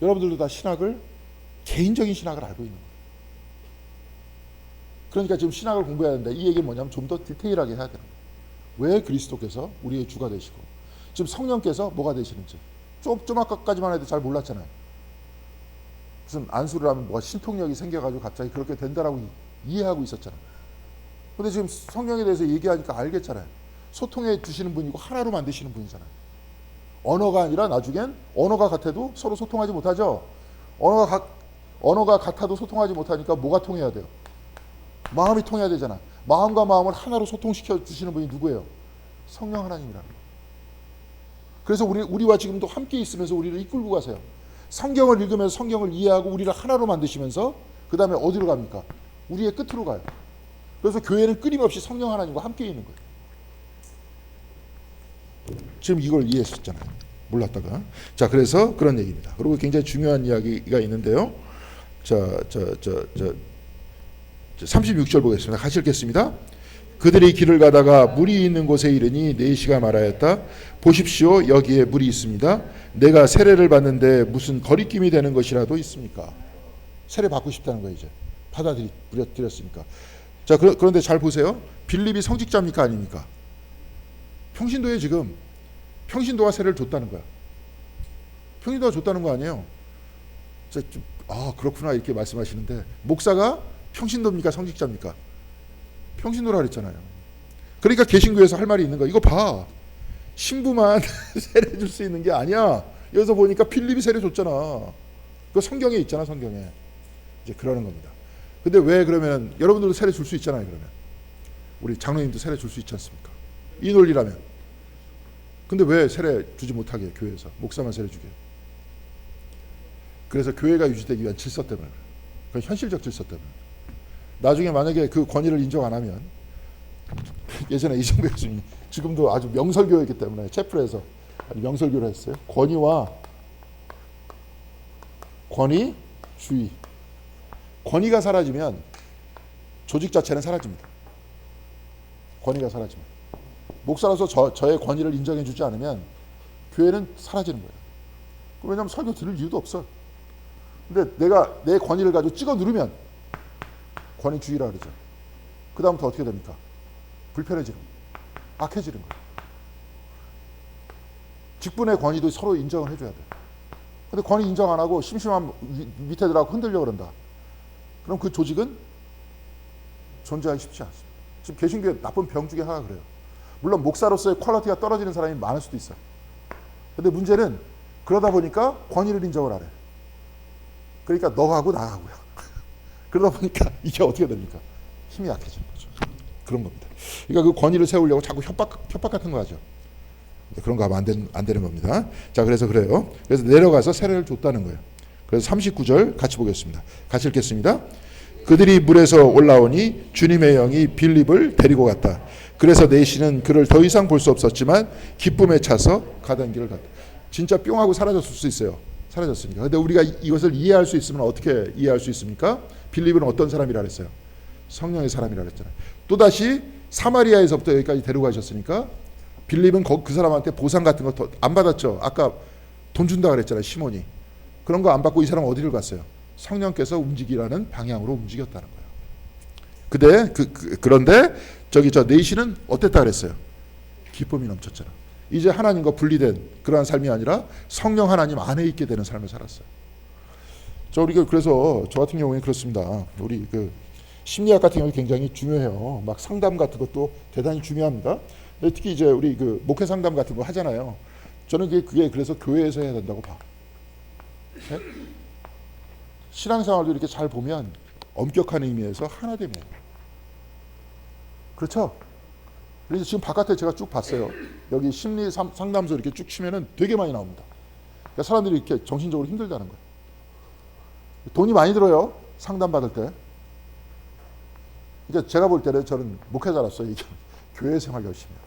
여러분들도 다 신학을, 개인적인 신학을 알고 있는 거예요. 그러니까 지금 신학을 공부해야 된다. 이 얘기는 뭐냐면 좀 더 디테일하게 해야 되는 거예요. 왜 그리스도께서 우리의 주가 되시고 지금 성령께서 뭐가 되시는지 좀 아까까지만 해도 잘 몰랐잖아요. 무슨 안수를 하면 뭐가 신통력이 생겨가지고 갑자기 그렇게 된다라고 이해하고 있었잖아요. 근데 지금 성령에 대해서 얘기하니까 알겠잖아요. 소통해 주시는 분이고 하나로 만드시는 분이잖아요. 언어가 아니라 나중엔 언어가 같아도 서로 소통하지 못하죠. 언어가 같아도 소통하지 못하니까 뭐가 통해야 돼요? 마음이 통해야 되잖아. 마음과 마음을 하나로 소통시켜 주시는 분이 누구예요? 성령 하나님이라는 거예요. 그래서 우리와 지금도 함께 있으면서 우리를 이끌고 가세요. 성경을 읽으면서 성경을 이해하고 우리를 하나로 만드시면서 그 다음에 어디로 갑니까? 우리의 끝으로 가요. 그래서 교회는 끊임없이 성령 하나님과 함께 있는 거예요. 지금 이걸 이해하셨잖아요. 몰랐다가. 자, 그래서 그런 얘기입니다. 그리고 굉장히 중요한 이야기가 있는데요. 자, 36절 보겠습니다. 같이 읽겠습니다. 그들이 길을 가다가 물이 있는 곳에 이르니 네시가 말하였다. 보십시오, 여기에 물이 있습니다. 내가 세례를 받는데 무슨 거리낌이 되는 것이라도 있습니까? 세례 받고 싶다는 거예요. 이제 받아들였으니까. 자, 그런데 잘 보세요. 빌립이 성직자입니까 아닙니까? 평신도에 지금 평신도가 세례를 줬다는 거야. 평신도가 줬다는 거 아니에요? 그렇구나 이렇게 말씀하시는데, 목사가 평신도입니까 성직자입니까? 평신도라 그랬잖아요. 그러니까 개신교에서 할 말이 있는 거야. 이거 봐. 신부만 세례 줄 수 있는 게 아니야. 여기서 보니까 필립이 세례 줬잖아. 그거 성경에 있잖아, 성경에. 이제 그러는 겁니다. 근데 왜 그러면 여러분들도 세례 줄 수 있잖아요. 그러면 우리 장로님도 세례 줄 수 있지 않습니까? 이 논리라면. 근데 왜 세례 주지 못하게 교회에서 목사만 세례 주게? 그래서 교회가 유지되기 위한 질서 때문에. 그 현실적 질서 때문에. 나중에 만약에 그 권위를 인정 안 하면, 예전에 이정배 교수님 지금도 아주 명설교이기 때문에 채플에서 아주 명설교를 했어요. 권위와 권위주의. 권위가 사라지면 조직 자체는 사라집니다. 권위가 사라지면. 목사로서 저의 권위를 인정해 주지 않으면 교회는 사라지는 거예요. 왜냐하면 설교 들을 이유도 없어. 근데 내가 내 권위를 가지고 찍어 누르면 권위주의라 그러죠. 그 다음부터 어떻게 됩니까? 불편해지는 거예요. 악해지는 거예요. 직분의 권위도 서로 인정을 해줘야 돼요. 근데 권위 인정 안 하고 심심한 밑에들하고 흔들려 그런다. 그럼 그 조직은 존재하기 쉽지 않습니다. 지금 개신교의 나쁜 병 중에 하나가 그래요. 물론 목사로서의 퀄리티가 떨어지는 사람이 많을 수도 있어요. 근데 문제는 그러다 보니까 권위를 인정을 안 해요. 그러니까 너하고 나하고요. 그러다 보니까 이게 어떻게 됩니까? 힘이 약해지는 거죠. 그런 겁니다. 그러니까 그 권위를 세우려고 자꾸 협박 같은 거 하죠. 그런 거 하면 안 되는 겁니다. 자, 그래서 그래요. 그래서 내려가서 세례를 줬다는 거예요. 그래서 39절 같이 보겠습니다. 같이 읽겠습니다. 그들이 물에서 올라오니 주님의 영이 빌립을 데리고 갔다. 그래서 네시는 그를 더 이상 볼 수 없었지만 기쁨에 차서 가던 길을 갔다. 진짜 뿅 하고 사라졌을 수 있어요. 사라졌으니까. 근데 우리가 이것을 이해할 수 있으면 어떻게 이해할 수 있습니까? 빌립은 어떤 사람이라 그랬어요? 성령의 사람이라 그랬잖아요. 또다시 사마리아에서부터 여기까지 데려가셨으니까 빌립은 그 사람한테 보상 같은 거 안 받았죠. 아까 돈 준다 그랬잖아요. 시몬이. 그런 거 안 받고 이 사람 어디를 갔어요? 성령께서 움직이라는 방향으로 움직였다는 거예요. 그런데 저 네시는 어땠다 그랬어요? 기쁨이 넘쳤잖아. 이제 하나님과 분리된 그러한 삶이 아니라 성령 하나님 안에 있게 되는 삶을 살았어요. 그래서 저 같은 경우에 그렇습니다. 우리 심리학 같은 경우 굉장히 중요해요. 막 상담 같은 것도 대단히 중요합니다. 특히 이제 우리 목회 상담 같은 거 하잖아요. 저는 그게 그래서 교회에서 해야 된다고 봐. 네? 신앙생활도 이렇게 잘 보면 엄격한 의미에서 하나됨이에요. 그렇죠? 그래서 지금 바깥에 제가 쭉 봤어요. 여기 심리 상담소 이렇게 쭉 치면은 되게 많이 나옵니다. 그러니까 사람들이 이렇게 정신적으로 힘들다는 거예요. 돈이 많이 들어요. 상담 받을 때. 그러니까 제가 볼 때는 저는 목회자로서 교회 생활 열심히 해라.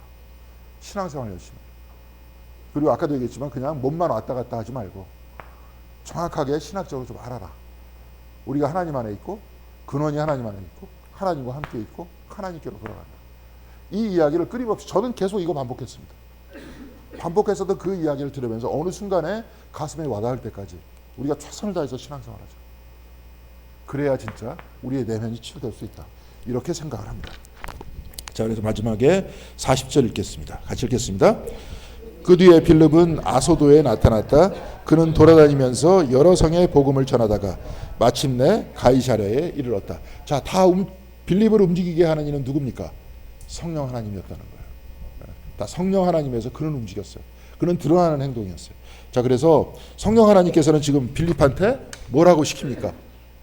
신앙생활 열심히 해라. 그리고 아까도 얘기했지만 그냥 몸만 왔다 갔다 하지 말고 정확하게 신학적으로 좀 알아라. 우리가 하나님 안에 있고 근원이 하나님 안에 있고 하나님과 함께 있고 하나님께로 돌아간다. 이 이야기를 끊임없이 저는 계속 이거 반복했습니다. 반복해서도 그 이야기를 들으면서 어느 순간에 가슴에 와닿을 때까지 우리가 최선을 다해서 신앙생활하자. 그래야 진짜 우리의 내면이 치유될 수 있다. 이렇게 생각을 합니다. 자, 그래서 마지막에 40절 읽겠습니다. 같이 읽겠습니다. 그 뒤에 빌립은 아소도에 나타났다. 그는 돌아다니면서 여러 성에 복음을 전하다가 마침내 가이사랴에 이르렀다. 자, 빌립을 움직이게 하는 이는 누굽니까? 성령 하나님이었다는 거예요. 다 성령 하나님에서 그는 움직였어요. 그는 드러나는 행동이었어요. 자, 그래서 성령 하나님께서는 지금 빌립한테 뭐라고 시킵니까?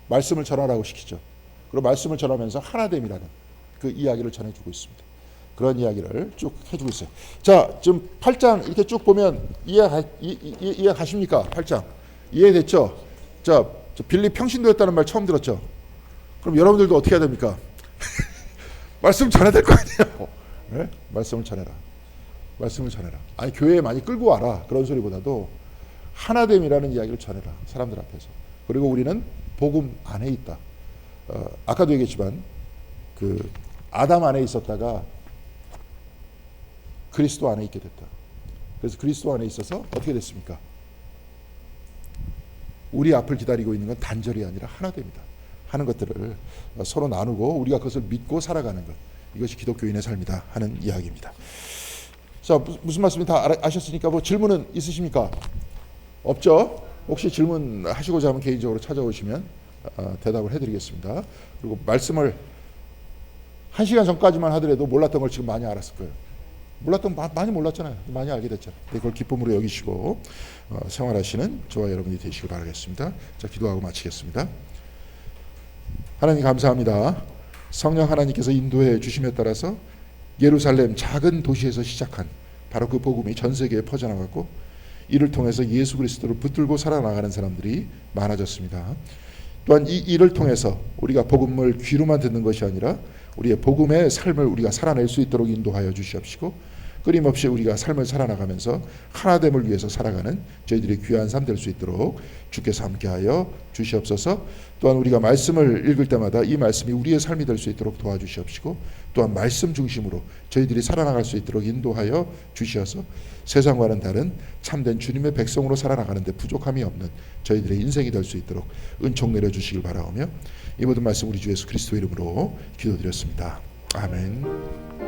말씀을 전하라고 시키죠. 그리고 말씀을 전하면서 하나됨이라는 그 이야기를 전해주고 있습니다. 그런 이야기를 쭉 해주고 있어요. 자, 지금 8장 이렇게 쭉 보면 이해 가십니까? 8장 이해됐죠? 자, 빌립 평신도였다는 말 처음 들었죠? 그럼 여러분들도 어떻게 해야 됩니까? 말씀 전해야 될 거 아니에요? 네? 말씀을 전해라. 말씀을 전해라. 아니 교회에 많이 끌고 와라. 그런 소리보다도 하나됨이라는 이야기를 전해라. 사람들 앞에서. 그리고 우리는 복음 안에 있다. 아까도 얘기했지만 그 아담 안에 있었다가 그리스도 안에 있게 됐다. 그래서 그리스도 안에 있어서 어떻게 됐습니까? 우리 앞을 기다리고 있는 건 단절이 아니라 하나됨이다 하는 것들을 서로 나누고 우리가 그것을 믿고 살아가는 것, 이것이 기독교인의 삶이다 하는 이야기입니다. 자, 무슨 말씀인지 다 아셨으니까 뭐 질문은 있으십니까? 없죠? 혹시 질문하시고자 하면 개인적으로 찾아오시면 대답을 해드리겠습니다. 그리고 말씀을 1시간 전까지만 하더라도 몰랐던 걸 지금 많이 알았을 거예요. 몰랐던 많이 몰랐잖아요. 많이 알게 됐잖아요. 그걸 기쁨으로 여기시고 생활하시는 저와 여러분이 되시길 바라겠습니다. 자, 기도하고 마치겠습니다. 하나님 감사합니다. 성령 하나님께서 인도해 주심에 따라서 예루살렘 작은 도시에서 시작한 바로 그 복음이 전 세계에 퍼져나갔고 이를 통해서 예수 그리스도를 붙들고 살아나가는 사람들이 많아졌습니다. 또한 이 일을 통해서 우리가 복음을 귀로만 듣는 것이 아니라 우리의 복음의 삶을 우리가 살아낼 수 있도록 인도하여 주시옵시고 끊임없이 우리가 삶을 살아나가면서 하나됨을 위해서 살아가는 저희들의 귀한 삶 될 수 있도록 주께서 함께하여 주시옵소서. 또한 우리가 말씀을 읽을 때마다 이 말씀이 우리의 삶이 될 수 있도록 도와주시옵시고 또한 말씀 중심으로 저희들이 살아나갈 수 있도록 인도하여 주시어서 세상과는 다른 참된 주님의 백성으로 살아나가는 데 부족함이 없는 저희들의 인생이 될 수 있도록 은총 내려주시길 바라오며 이 모든 말씀 우리 주 예수 그리스도 이름으로 기도드렸습니다. 아멘.